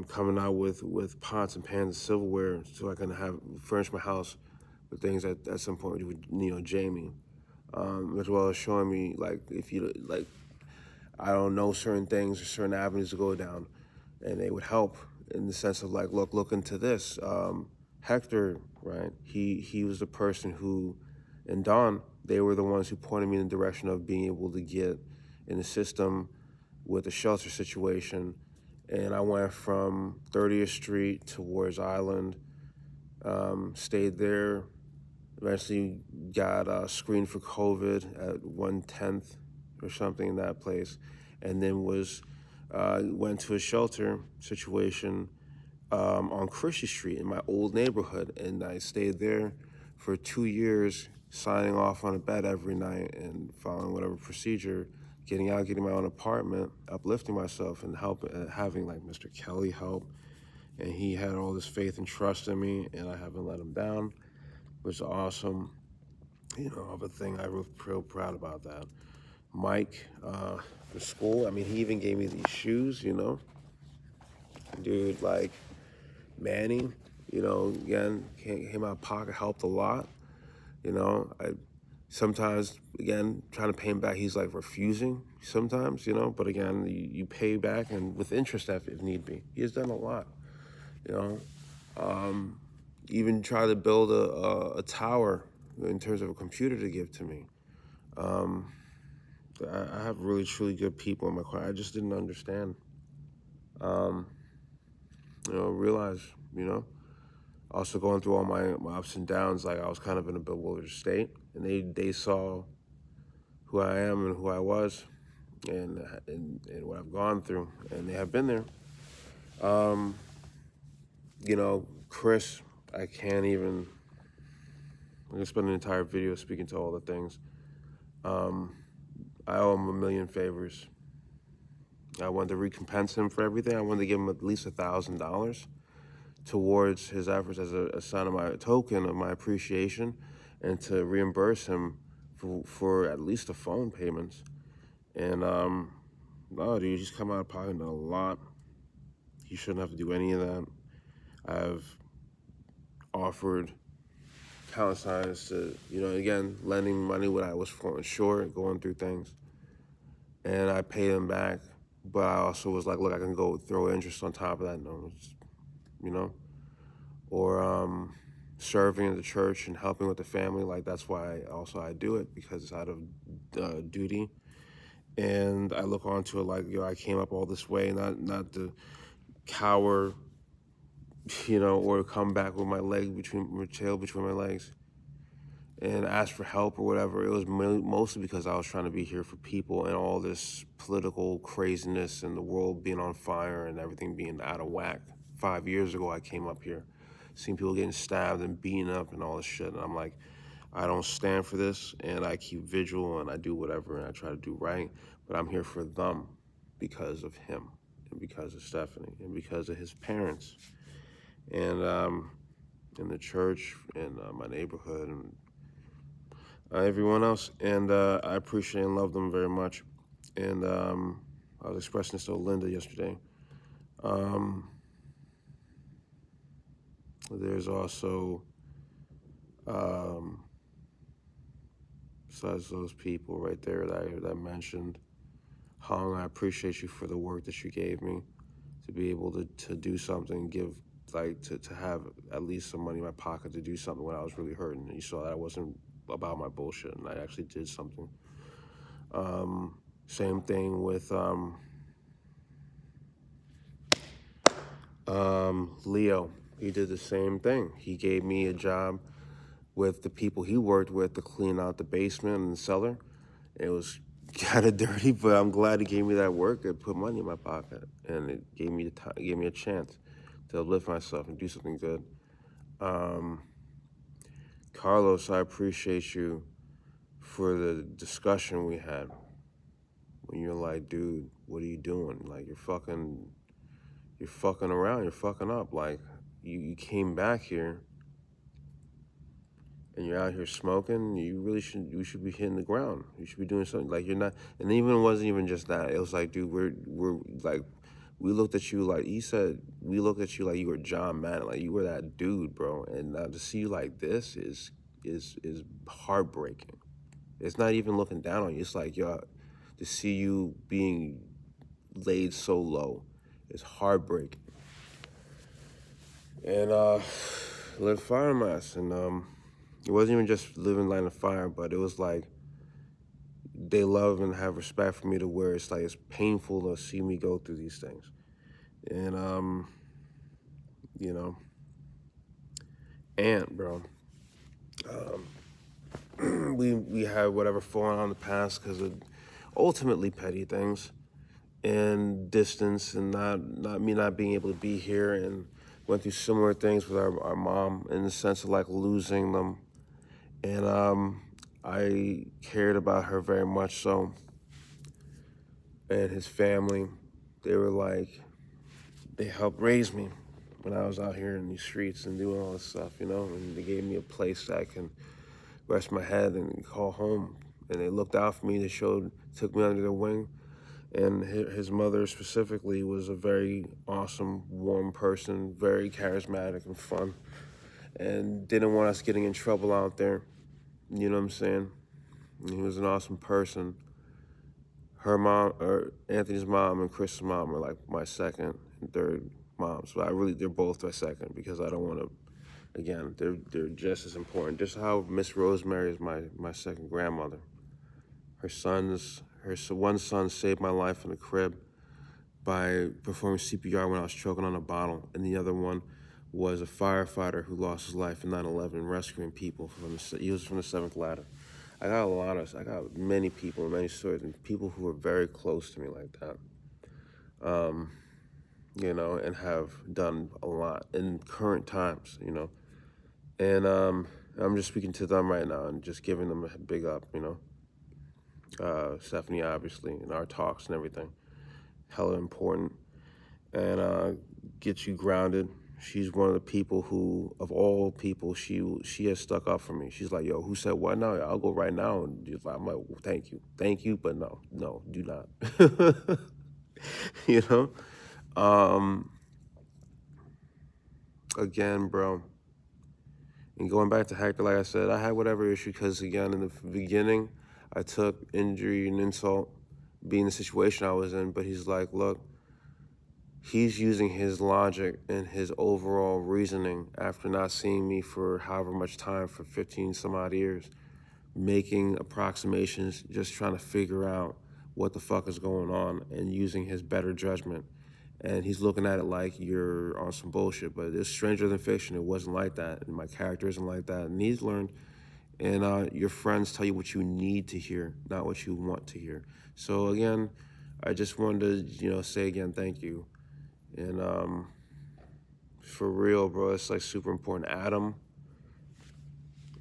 coming out with pots and pans and silverware so I can furnish my house with things at some point with, Jamie, as well as showing me, like, if you, like, I don't know certain things or certain avenues to go down, and they would help in the sense of like, look into this. Hector, right? He was the person who and Dawn, they were the ones who pointed me in the direction of being able to get in the system with the shelter situation. And I went from 30th Street towards Island, stayed there, eventually got screened for COVID at 110th or something in that place, and then went to a shelter situation on Christie Street in my old neighborhood, and I stayed there for 2 years, signing off on a bed every night and following whatever procedure, getting out, getting my own apartment, uplifting myself, and having like Mr. Kelly help, and he had all this faith and trust in me, and I haven't let him down, which is awesome. Of a thing I real proud about that. Mike, for school, I mean, he even gave me these shoes, dude, like Manny, again, came out of pocket, helped a lot. I sometimes, again, trying to pay him back, he's like refusing sometimes, but again, you pay back and with interest if need be. He has done a lot, you know. Even try to build a tower in terms of a computer to give to me. I have really, truly good people in my corner. I just didn't understand. Realize, also going through all my ups and downs, like I was kind of in a bewildered state, and they saw who I am and who I was, and what I've gone through, and they have been there. Chris, I can't even. I'm gonna spend an entire video speaking to all the things. I owe him a million favors. I wanted to recompense him for everything. I wanted to give him at least $1,000 towards his efforts as a sign of my token of my appreciation, and to reimburse him for at least the phone payments. And no, dude, he's come out of pocket a lot. He shouldn't have to do any of that. I've offered countless times to, again, lending money when I was falling short, going through things, and I paid him back. But I also was like, look, I can go throw interest on top of that, or serving in the church and helping with the family. Like, that's why I do it, because it's out of duty. And I look onto it like, I came up all this way, not to cower, or come back with my tail between my legs and ask for help or whatever. It was mostly because I was trying to be here for people, and all this political craziness and the world being on fire and everything being out of whack. 5 years ago, I came up here, seen people getting stabbed and beaten up and all this shit. And I'm like, I don't stand for this, and I keep vigil and I do whatever and I try to do right. But I'm here for them because of him, and because of Stephanie, and because of his parents, and in the church, and my neighborhood, and everyone else. And I appreciate and love them very much. And I was expressing this to Linda yesterday. There's also, besides those people right there that I mentioned, Hong, I appreciate you for the work that you gave me, to be able to do something, to have at least some money in my pocket to do something when I was really hurting. And you saw that I wasn't about my bullshit, and I actually did something. Same thing with Leo. He did the same thing. He gave me a job with the people he worked with to clean out the basement and the cellar. It was kind of dirty, but I'm glad he gave me that work. It put money in my pocket, and it gave me a chance to uplift myself and do something good. Carlos, I appreciate you for the discussion we had. When you're like, dude, what are you doing? Like, you're fucking around, you're fucking up. Like, you came back here and you're out here smoking. You should be hitting the ground. You should be doing something. Like, you're not. And even it wasn't even just that. It was like, dude, we're like, we looked at you like, he said, we looked at you like you were John Madden, like you were that dude, bro. And now to see you like this is heartbreaking. It's not even looking down on you. It's like, yo, to see you being laid so low is heartbreaking. And lit fire mask, and It wasn't even just living line of fire, but it was like they love and have respect for me to where it's like it's painful to see me go through these things. And you know, Aunt, bro. We had whatever fallen on in the past because of ultimately petty things and distance and not being able to be here, and went through similar things with our mom in the sense of like losing them. And I cared about her very much so, and his family. They were like, they helped raise me when I was out here in these streets and doing all this stuff, and they gave me a place that I can rest my head and call home. And they looked out for me. They took me under their wing. And his mother specifically was a very awesome, warm person, very charismatic and fun, and didn't want us getting in trouble out there. You know what I'm saying? And he was an awesome person. Her mom, or Anthony's mom, and Chris's mom are like my second and third moms. But they're both my second because I don't want to. Again, they're just as important. Just how Miss Rosemary is my second grandmother. Her one son saved my life in the crib by performing CPR when I was choking on a bottle, and the other one was a firefighter who lost his life in 9/11 rescuing people he was from the 7th ladder. I got many people, many stories, and people who are very close to me like that, and have done a lot in current times, and I'm just speaking to them right now and just giving them a big up, Stephanie, obviously, in our talks and everything, hella important, and gets you grounded. She's one of the people who, of all people, she has stuck up for me. She's like, yo, who said what now? I'll go right now. And I'm like, well, thank you, but no, do not. you know. Again, bro. And going back to Hector, like I said, I had whatever issue because, again, in the beginning, I took injury and insult being the situation I was in. But he's like, look, he's using his logic and his overall reasoning after not seeing me for however much time, for 15 some odd years, making approximations, just trying to figure out what the fuck is going on and using his better judgment. And he's looking at it like you're on some bullshit, but it's stranger than fiction. It wasn't like that, and my character isn't like that. And he's learned, and your friends tell you what you need to hear, not what you want to hear. So again, I just wanted to, say again, thank you. And for real, bro, it's like super important. Adam,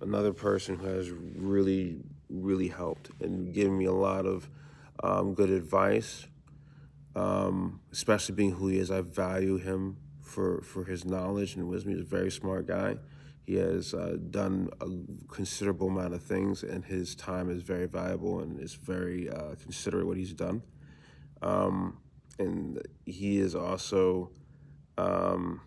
another person who has really, really helped and given me a lot of good advice. Especially being who he is, I value him for his knowledge and wisdom. He's a very smart guy. He has done a considerable amount of things, and his time is very valuable and is very considerate what he's done. And he is also, lent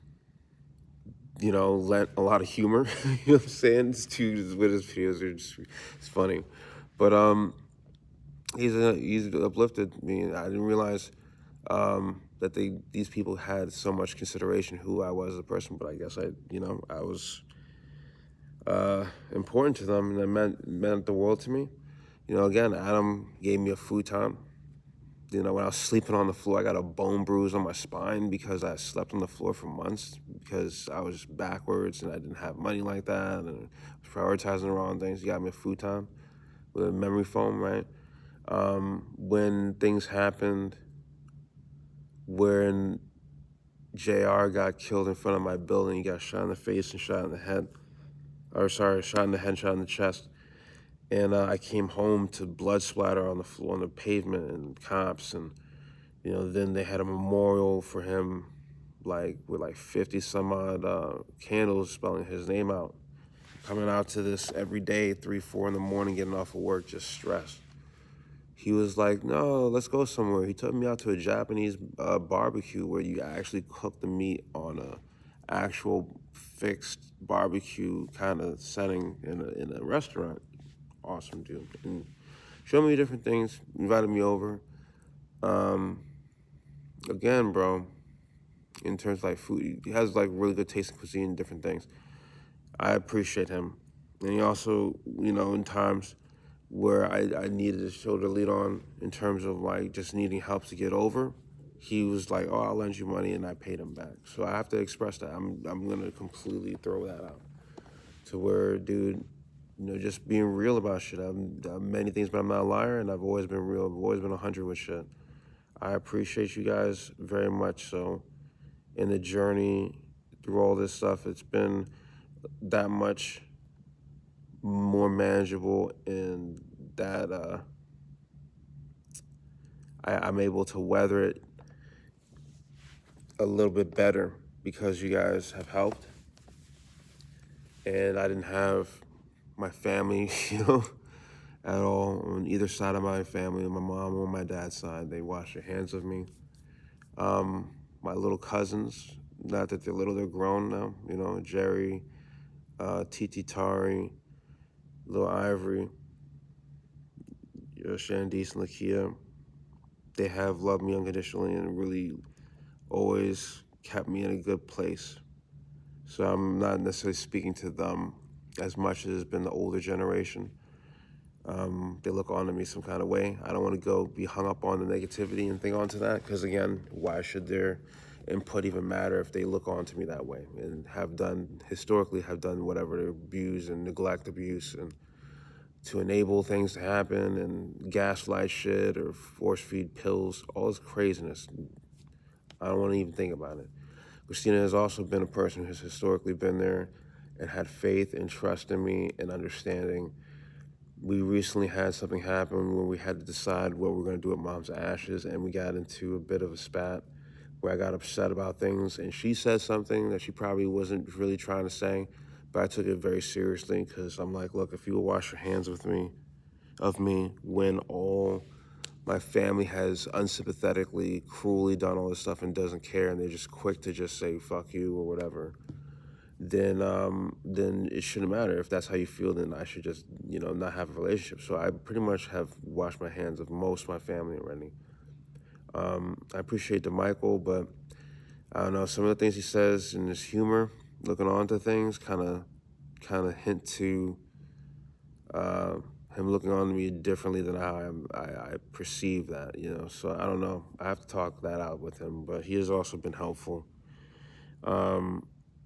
a lot of humor. You know what I'm saying? With his videos, it's funny, but he's uplifted me. I didn't realize that these people had so much consideration who I was as a person, but I guess I was important to them, and that meant the world to me. Again, Adam gave me a futon. When I was sleeping on the floor, I got a bone bruise on my spine because I slept on the floor for months because I was backwards and I didn't have money like that and I was prioritizing the wrong things. He got me a futon with a memory foam, right? When things happened, when JR got killed in front of my building, he got shot in the face and shot in the head. Shot in the head, shot in the chest. And I came home to blood splatter on the floor, on the pavement, and cops. And, then they had a memorial for him, with 50 some odd candles spelling his name out. Coming out to this every day, 3, 4 in the morning, getting off of work, just stressed. He was like, no, let's go somewhere. He took me out to a Japanese barbecue where you actually cook the meat on a actual fixed barbecue kind of setting in a restaurant. Awesome, dude. And showed me different things, invited me over. Again, bro, in terms of food, he has really good taste in cuisine and different things. I appreciate him. And he also, in times where I needed a shoulder to lean on in terms of like just needing help to get over, he was like, "Oh, I'll lend you money," and I paid him back. So I have to express that. I'm gonna completely throw that out to where, dude, just being real about shit. I'm many things, but I'm not a liar, and I've always been real. I've always been 100 with shit. I appreciate you guys very much. So in the journey through all this stuff, it's been that much more manageable, and that I'm able to weather it a little bit better because you guys have helped. And I didn't have my family, at all on either side of my family, my mom or my dad's side. They washed their hands of me. My little cousins, not that they're little, they're grown now, Jerry, Titi Tari, Lil Ivory, Shandice and Lakia. They have loved me unconditionally and really always kept me in a good place. So I'm not necessarily speaking to them as much as it's been the older generation. They look on to me some kind of way. I don't want to go be hung up on the negativity and think onto that, because again, why should their input even matter if they look on to me that way and historically have done whatever to abuse and neglect abuse and to enable things to happen and gaslight shit or force feed pills, all this craziness. I don't want to even think about it. Christina has also been a person who has historically been there and had faith and trust in me and understanding. We recently had something happen where we had to decide what we're going to do with Mom's ashes, and we got into a bit of a spat where I got upset about things, and she said something that she probably wasn't really trying to say, but I took it very seriously because I'm like, look, if you will wash your hands of me when all my family has unsympathetically, cruelly done all this stuff and doesn't care, and they're just quick to just say fuck you or whatever, then it shouldn't matter. If that's how you feel, then I should just, not have a relationship. So I pretty much have washed my hands of most of my family already. I appreciate DeMichael, but I don't know, some of the things he says in his humor, looking on to things, kind of hint to him looking on to me differently than how I perceive that, So I don't know. I have to talk that out with him, but he has also been helpful.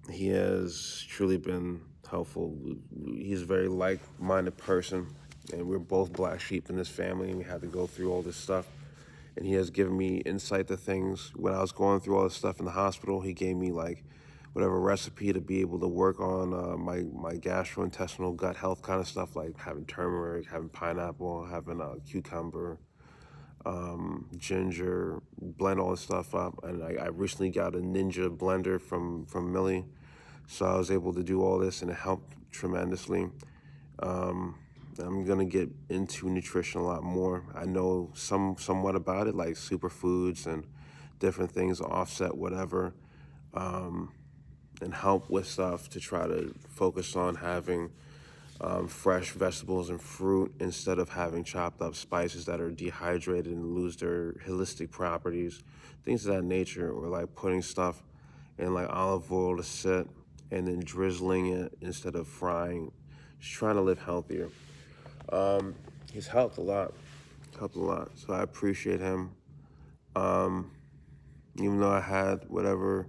He has truly been helpful. He's a very like-minded person, and we're both black sheep in this family, and we had to go through all this stuff. And he has given me insight to things. When I was going through all this stuff in the hospital, he gave me whatever recipe to be able to work on my gastrointestinal gut health kind of stuff, like having turmeric, having pineapple, having cucumber, ginger, blend all this stuff up. And I recently got a Ninja blender from Millie, so I was able to do all this, and it helped tremendously. I'm gonna get into nutrition a lot more. I know somewhat about it, like superfoods and different things to offset whatever, and help with stuff to try to focus on having fresh vegetables and fruit instead of having chopped up spices that are dehydrated and lose their holistic properties, things of that nature, or like putting stuff in like olive oil to sit and then drizzling it instead of frying. Just trying to live healthier. He's helped a lot, So I appreciate him. Even though I had whatever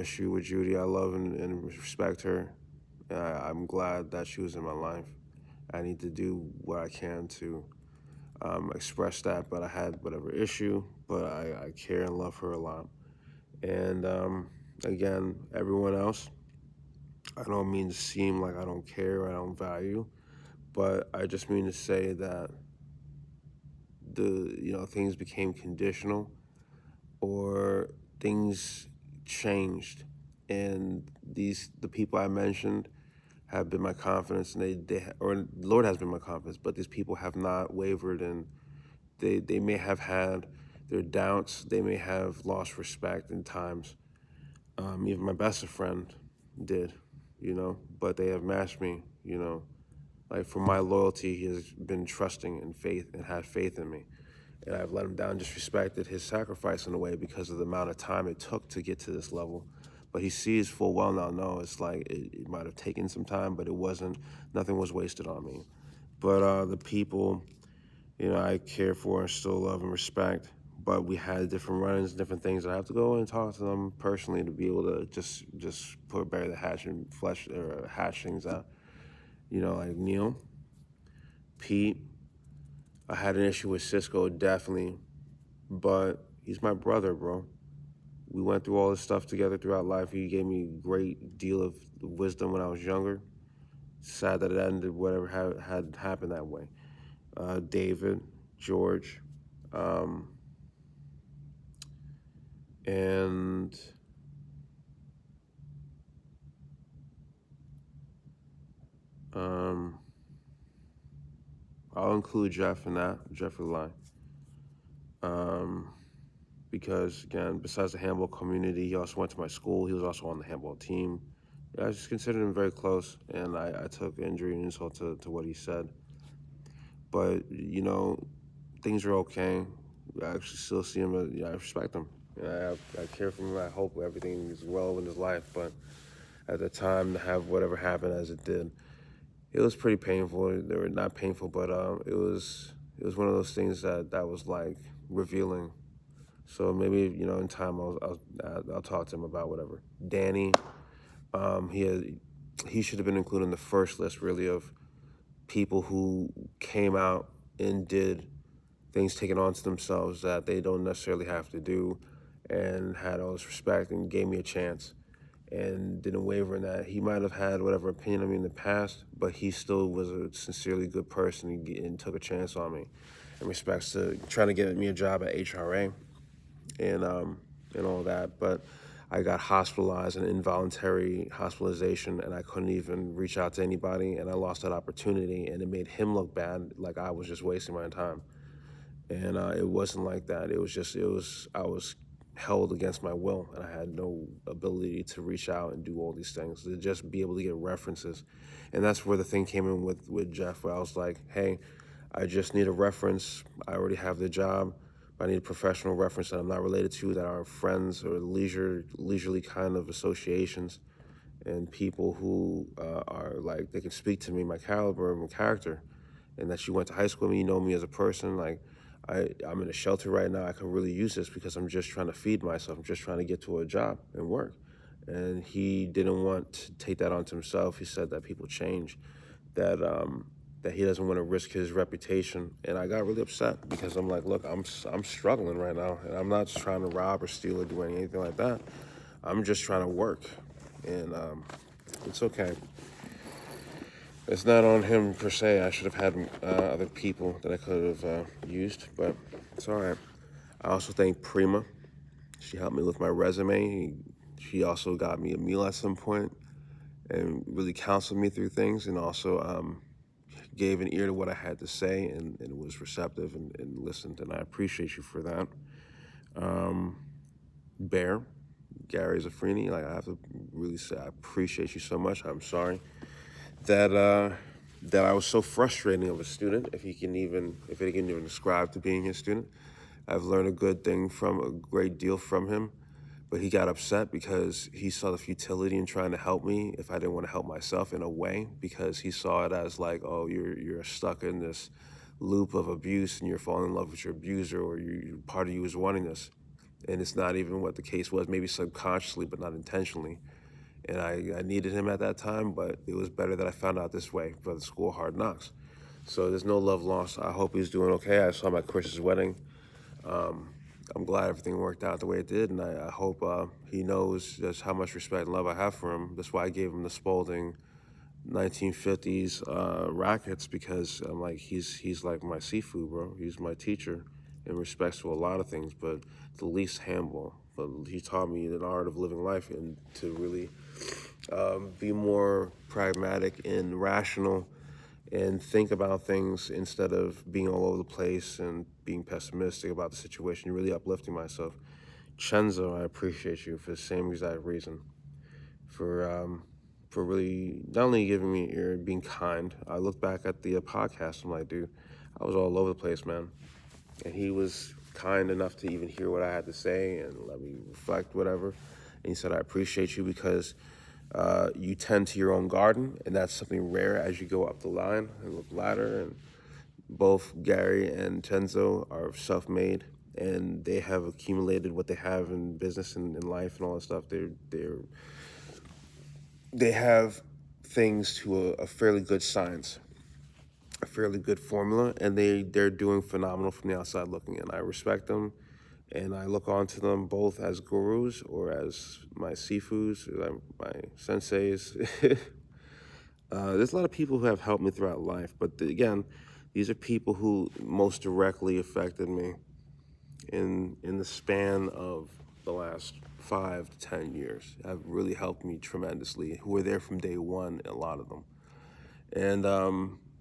issue with Judy, I love and respect her. I'm glad that she was in my life. I need to do what I can to express that, but I had whatever issue, but I care and love her a lot. And again, everyone else, I don't mean to seem like I don't care or I don't value, but I just mean to say that things became conditional, or things changed, and the people I mentioned have been my confidence, and or the Lord has been my confidence, but these people have not wavered, and they may have had their doubts, they may have lost respect in times. Even my best friend did, but they have matched me, Like, for my loyalty, he has been trusting and had faith in me. And I've let him down, disrespected his sacrifice in a way because of the amount of time it took to get to this level. But he sees full well now, no, it's like it might have taken some time, but it wasn't, nothing was wasted on me. But the people, I care for and still love and respect, but we had different run-ins, different things. I have to go and talk to them personally to be able to just bury the hatchings out. Like Neil, Pete. I had an issue with Cisco, definitely, but he's my brother, bro. We went through all this stuff together throughout life. He gave me a great deal of wisdom when I was younger. Sad that it ended, whatever had happened that way. David, George, um, and I'll include Jeff in that, Jeffrey Lai. Because again, besides the handball community, he also went to my school. He was also on the handball team. I just considered him very close, and I took injury and insult to what he said. But things are okay. I actually still see him. I respect him. I care for him. I hope everything is well in his life. But at the time, to have whatever happened as it did, it was pretty painful. They were not painful, but it was one of those things that was like revealing. So maybe in time I'll talk to him about whatever. Danny, he should have been included in the first list really of people who came out and did things taken onto themselves that they don't necessarily have to do, and had all this respect and gave me a chance and didn't waver in that. He might have had whatever opinion of me in the past, but he still was a sincerely good person and took a chance on me in respects to trying to get me a job at HRA and all that. But I got hospitalized, an involuntary hospitalization, and I couldn't even reach out to anybody, and I lost that opportunity, and it made him look bad, like I was just wasting my time. And it wasn't like that. I was held against my will, and I had no ability to reach out and do all these things, to just be able to get references. And that's where the thing came in with Jeff, where I was like, hey, I just need a reference. I already have the job. I need a professional reference that I'm not related to, that are friends or leisurely kind of associations, and people who are like, they can speak to me, my caliber, my character, and that you went to high school with me, you know me as a person. Like, I'm in a shelter right now. I can really use this because I'm just trying to feed myself. I'm just trying to get to a job and work. And he didn't want to take that onto himself. He said that people change, that he doesn't want to risk his reputation. And I got really upset because I'm like, look, I'm struggling right now, and I'm not just trying to rob or steal or do anything like that. I'm just trying to work, and it's okay. It's not on him per se. I should have had other people that I could have used, but it's all right. I also thank Prima. She helped me with my resume. She also got me a meal at some point and really counseled me through things, and also gave an ear to what I had to say, and was receptive and listened, and I appreciate you for that. Bear, Gary Zaffrini, like, I have to really say I appreciate you so much. I'm sorry that I was so frustrating of a student, if he can even describe to being his student. I've learned a great deal from him, but he got upset because he saw the futility in trying to help me if I didn't want to help myself in a way, because he saw it as like, oh, you're stuck in this loop of abuse and you're falling in love with your abuser, or part of you is wanting this. And it's not even what the case was, maybe subconsciously, but not intentionally. And I needed him at that time, but it was better that I found out this way for the school Hard Knocks. So there's no love lost. I hope he's doing okay. I saw him at Chris's wedding. I'm glad everything worked out the way it did, and I hope he knows just how much respect and love I have for him. That's why I gave him the Spalding 1950s rackets, because I'm like, he's like my seafood, bro. He's my teacher in respects to a lot of things, but the least handball. But he taught me the art of living life, and to really be more pragmatic and rational and think about things instead of being all over the place and being pessimistic about the situation. You're really uplifting myself. Chenzo, I appreciate you for the same exact reason. For really not only giving me an ear and being kind. I look back at the podcast, I'm like, dude, I was all over the place, man. And he was kind enough to even hear what I had to say and let me reflect, whatever. And he said, I appreciate you because you tend to your own garden, and that's something rare as you go up the line and the ladder. And both Gary and Tenzo are self-made, and they have accumulated what they have in business and in life and all that stuff. They have things to a fairly good science, a fairly good formula, and they're doing phenomenal from the outside looking in. I respect them, and I look onto them both as gurus or as my sifus, my senseis. There's a lot of people who have helped me throughout life, but again, these are people who most directly affected me in the span of the last 5 to 10 years. Have really helped me tremendously. Who were there from day one, a lot of them, and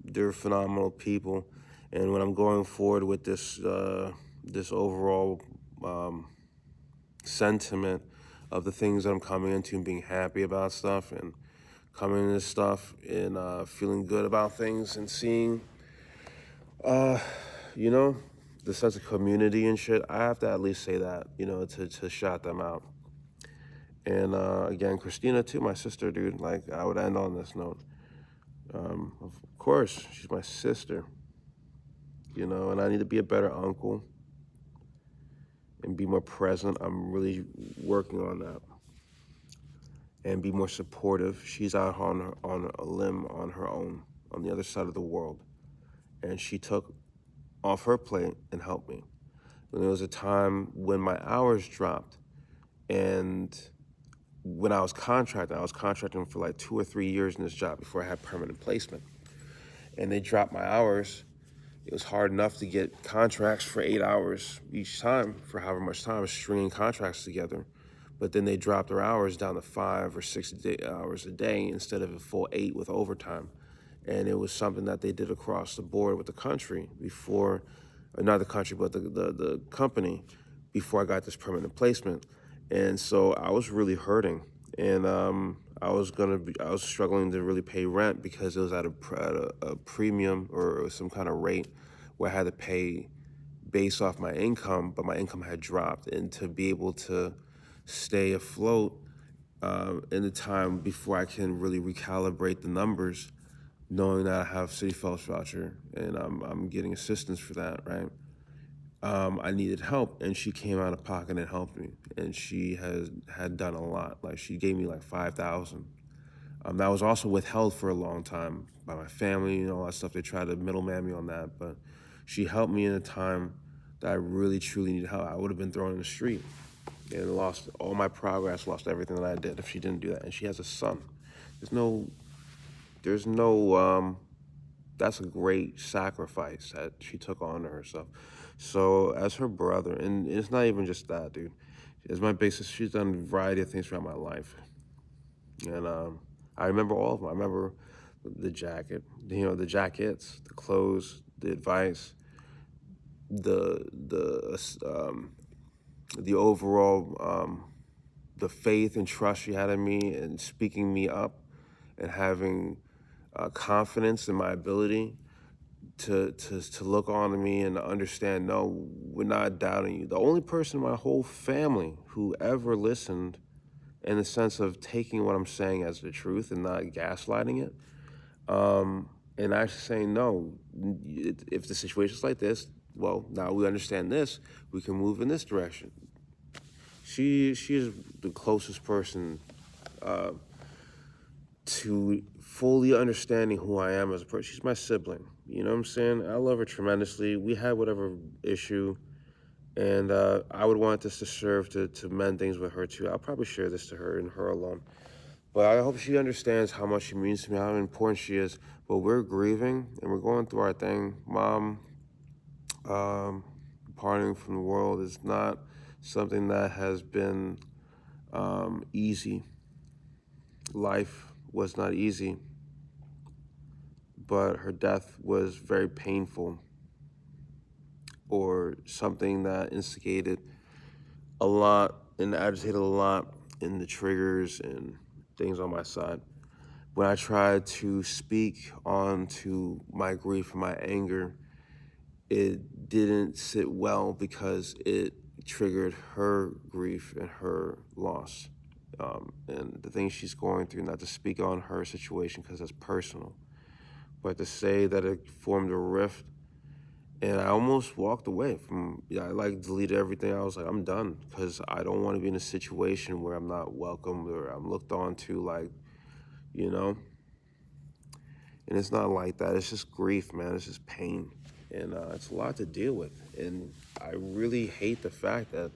they're phenomenal people. And when I'm going forward with this overall sentiment of the things that I'm coming into and being happy about stuff and coming into stuff and feeling good about things and seeing, you know, the sense of community and shit, I have to at least say that, to shout them out. And again, Christina too, my sister, dude, like I would end on this note. Of course, she's my sister, and I need to be a better uncle and be more present. I'm really working on that. And be more supportive. She's out on a limb on her own, on the other side of the world. And she took off her plate and helped me. And there was a time when my hours dropped, and when I was contracting for like 2 or 3 years in this job before I had permanent placement. And they dropped my hours. It was hard enough to get contracts for 8 hours each time, for however much time, stringing contracts together. But then they dropped their hours down to 5 or 6 hours a day instead of a full 8 with overtime. And it was something that they did across the board with the country before, or not the country, but the company before I got this permanent placement. And so I was really hurting. And I was struggling to really pay rent because it was at a premium or some kind of rate where I had to pay based off my income, but my income had dropped. And to be able to stay afloat in the time before I can really recalibrate the numbers, knowing that I have City Fellows voucher and I'm getting assistance for that, right? I needed help, and she came out of pocket and helped me, and she had done a lot. Like she gave me like 5,000. That was also withheld for a long time by my family and all that stuff. They tried to middleman me on that, but she helped me in a time that I really truly needed help. I would have been thrown in the street and lost all my progress, lost everything that I did if she didn't do that. And she has a son. There's no that's a great sacrifice that she took on herself. So as her brother, and it's not even just that, dude. As my basis, she's done a variety of things throughout my life. And I remember all of them. I remember the jacket, the jackets, the clothes, the advice, the overall, the faith and trust she had in me and speaking me up and having confidence in my ability to look on to me and understand, no, we're not doubting you. The only person in my whole family who ever listened in the sense of taking what I'm saying as the truth and not gaslighting it, and actually saying, no, if the situation's like this, well, now we understand this, we can move in this direction. She is the closest person to fully understanding who I am as a person. She's my sibling. You know what I'm saying? I love her tremendously. We had whatever issue, and I would want this to serve to mend things with her too. I'll probably share this to her and her alone. But I hope she understands how much she means to me, how important she is. But we're grieving, and we're going through our thing. Mom, parting from the world is not something that has been easy. Life was not easy, but her death was very painful, or something that instigated a lot and agitated a lot in the triggers and things on my side. When I tried to speak onto my grief and my anger, it didn't sit well because it triggered her grief and her loss. and the things she's going through, not to speak on her situation because that's personal, but to say that it formed a rift. And I almost walked away from, I like deleted everything. I was like, I'm done because I don't want to be in a situation where I'm not welcomed or I'm looked on to like, you know? And it's not like that. It's just grief, man. It's just pain. And it's a lot to deal with. And I really hate the fact that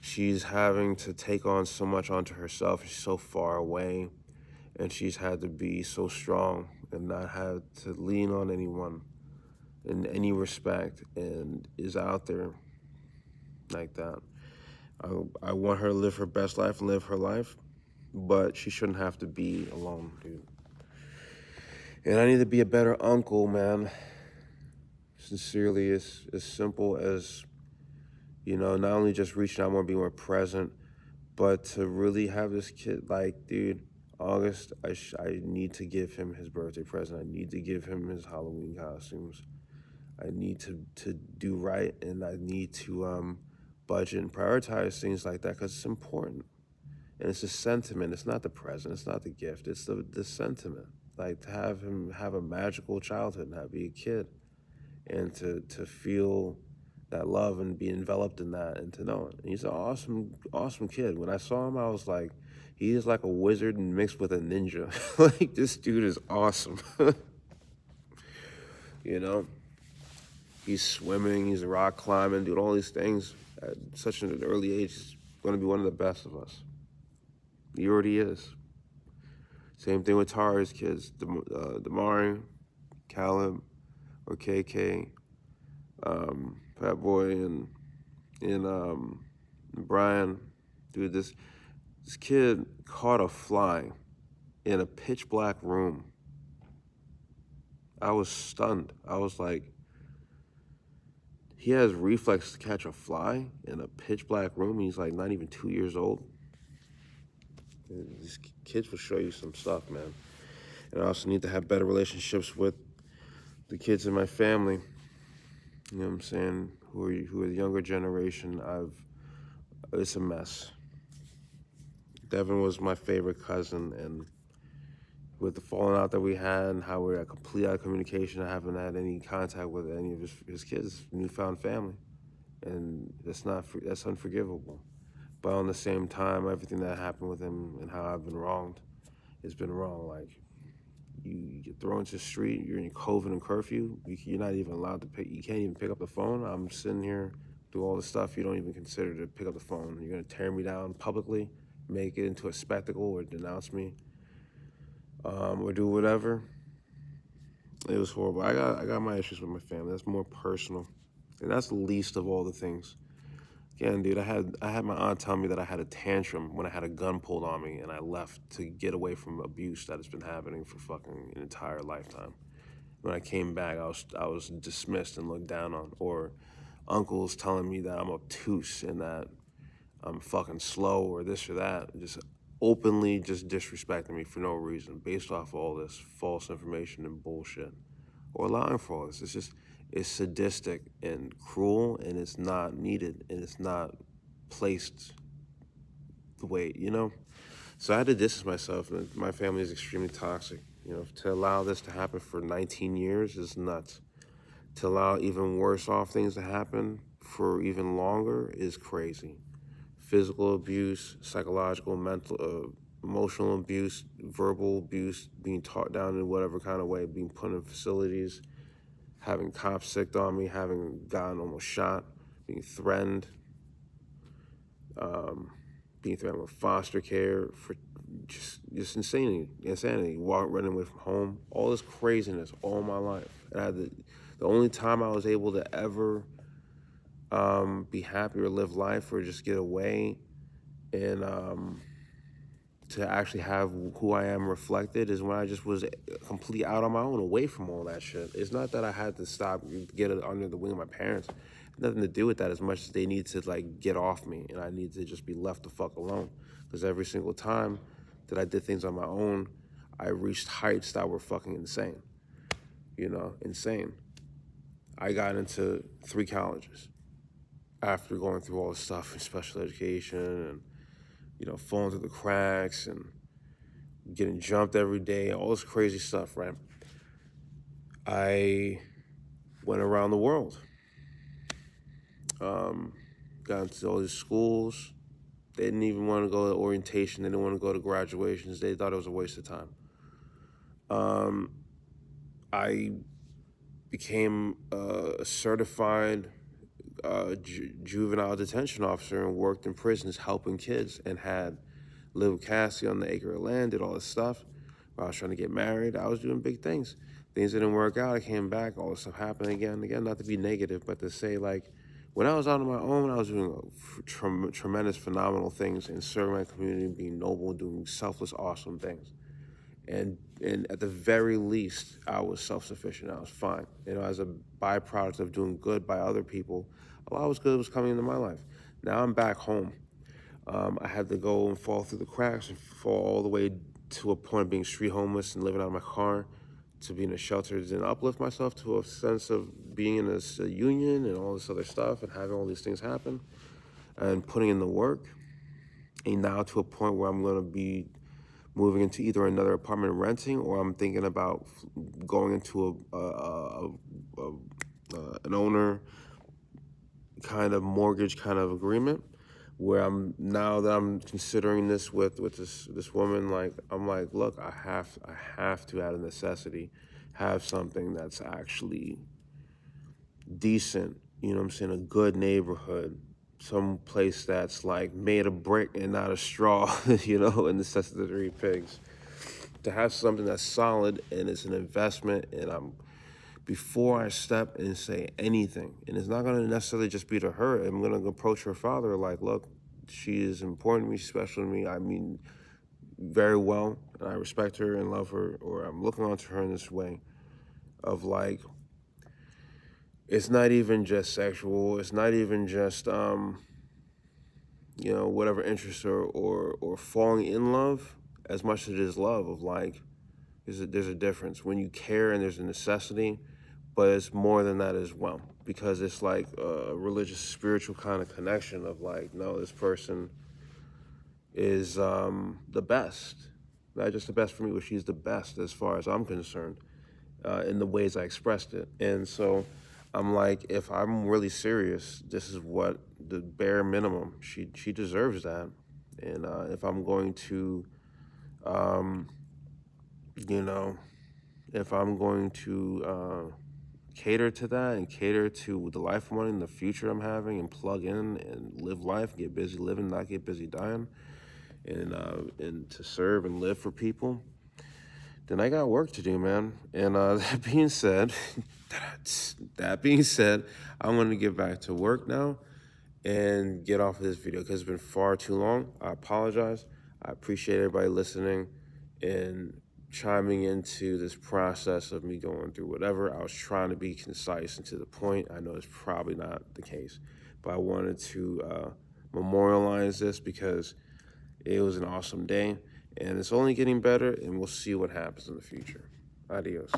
she's having to take on so much onto herself. She's so far away, and she's had to be so strong and not have to lean on anyone in any respect, and is out there like that. I want her to live her best life and live her life, but she shouldn't have to be alone, dude. And I need to be a better uncle, man. Sincerely, it's as simple as, not only just reaching out more, being more present, but to really have this kid, like, dude, August, I need to give him his birthday present. I need to give him his Halloween costumes. I need to do right, and I need to budget and prioritize things like that because it's important. And it's a sentiment. It's not the present. It's not the gift. It's the sentiment. Like to have him have a magical childhood and be a kid, and to feel that love and be enveloped in that and to know it. And he's an awesome kid. When I saw him, I was like, he is like a wizard mixed with a ninja. Like this dude is awesome. you know? He's swimming, he's rock climbing, doing all these things at such an early age. He's gonna be one of the best of us. He already is. Same thing with Tara's kids, Damari, Caleb, or KK, Fat Boy, and Brian. Dude, this kid caught a fly in a pitch black room. I was stunned. I was like, he has reflex to catch a fly in a pitch black room. He's like not even 2 years old. These kids will show you some stuff, man. And I also need to have better relationships with the kids in my family. You know what I'm saying? Who are the younger generation. It's a mess. Devin was my favorite cousin, and with the falling out that we had and how we're complete out of communication, I haven't had any contact with any of his kids, newfound family, and that's unforgivable. But on the same time, everything that happened with him and how I've been wronged has been wrong. Like you get thrown into the street, you're in COVID and curfew, you're not even allowed to pick. You can't even pick up the phone. I'm sitting here do all the stuff you don't even consider to pick up the phone. You're gonna tear me down publicly, make it into a spectacle, or denounce me, or do whatever. It was horrible. I got my issues with my family. That's more personal, and that's the least of all the things. Again, dude, I had my aunt tell me that I had a tantrum when I had a gun pulled on me, and I left to get away from abuse that has been happening for fucking an entire lifetime. When I came back, I was dismissed and looked down on, or uncles telling me that I'm obtuse and that I'm fucking slow or this or that, just openly just disrespecting me for no reason, based off all this false information and bullshit, or allowing for all this. It's sadistic and cruel, and it's not needed, and it's not placed the way, So I had to distance myself, and my family is extremely toxic. To allow this to happen for 19 years is nuts. To allow even worse off things to happen for even longer is crazy. Physical abuse, psychological, mental, emotional abuse, verbal abuse, being taught down in whatever kind of way, being put in facilities, having cops sicked on me, having gotten almost shot, being threatened with foster care for just insanity, running away from home, all this craziness all my life. And the only time I was able to ever be happy or live life or just get away and to actually have who I am reflected is when I just was completely out on my own, away from all that shit. It's not that I had to stop, get it under the wing of my parents. It had nothing to do with that as much as they need to get off me, and I need to just be left the fuck alone. Because every single time that I did things on my own, I reached heights that were fucking insane. Insane. I got into 3 colleges after going through all this stuff in special education and falling through the cracks and getting jumped every day, all this crazy stuff, right? I went around the world, got into all these schools. They didn't even want to go to orientation. They didn't want to go to graduations. They thought it was a waste of time. I became a certified juvenile detention officer and worked in prisons helping kids, and had lived with Cassie on the acre of land, did all this stuff. I was trying to get married. I was doing big things. Things didn't work out. I came back. All this stuff happened again and again. Not to be negative, but to say, like, when I was out on my own, I was doing tremendous, phenomenal things and serving my community, being noble, doing selfless, awesome things. And at the very least, I was self-sufficient. I was fine. As a byproduct of doing good by other people, a lot of good was coming into my life. Now I'm back home. I had to go and fall through the cracks and fall all the way to a point of being street homeless and living out of my car, to being in a shelter, and uplift myself to a sense of being in this union and all this other stuff and having all these things happen and putting in the work. And now to a point where I'm going to be moving into either another apartment renting, or I'm thinking about going into an owner kind of mortgage kind of agreement, where now that I'm considering this with this woman, like, I'm like, look, I have to, out of necessity, have something that's actually decent, what I'm saying, a good neighborhood, some place that's like made of brick and not a straw, in the sense of the Three Pigs. To have something that's solid and it's an investment, and before I step and say anything, and it's not gonna necessarily just be to her, I'm gonna approach her father like, look, she is important to me, special to me, I mean very well, and I respect her and love her, or I'm looking onto her in this way of, like, it's not even just sexual, it's not even just whatever interest or falling in love, as much as it is love, of, like, there's a difference when you care and there's a necessity, but it's more than that as well, because it's like a religious, spiritual kind of connection of, like, no, this person is the best, not just the best for me, but she's the best as far as I'm concerned, in the ways I expressed it. And so I'm like, if I'm really serious, this is what the bare minimum. She deserves that. And if I'm going to, if I'm going to cater to that and cater to the life I'm wanting, the future I'm having, and plug in and live life, get busy living, not get busy dying, and to serve and live for people, then I got work to do, man. And that being said, I'm going to get back to work now and get off of this video because it's been far too long. I apologize. I appreciate everybody listening and chiming into this process of me going through whatever. I was trying to be concise and to the point. I know it's probably not the case, but I wanted to memorialize this because it was an awesome day, and it's only getting better, and we'll see what happens in the future. Adios.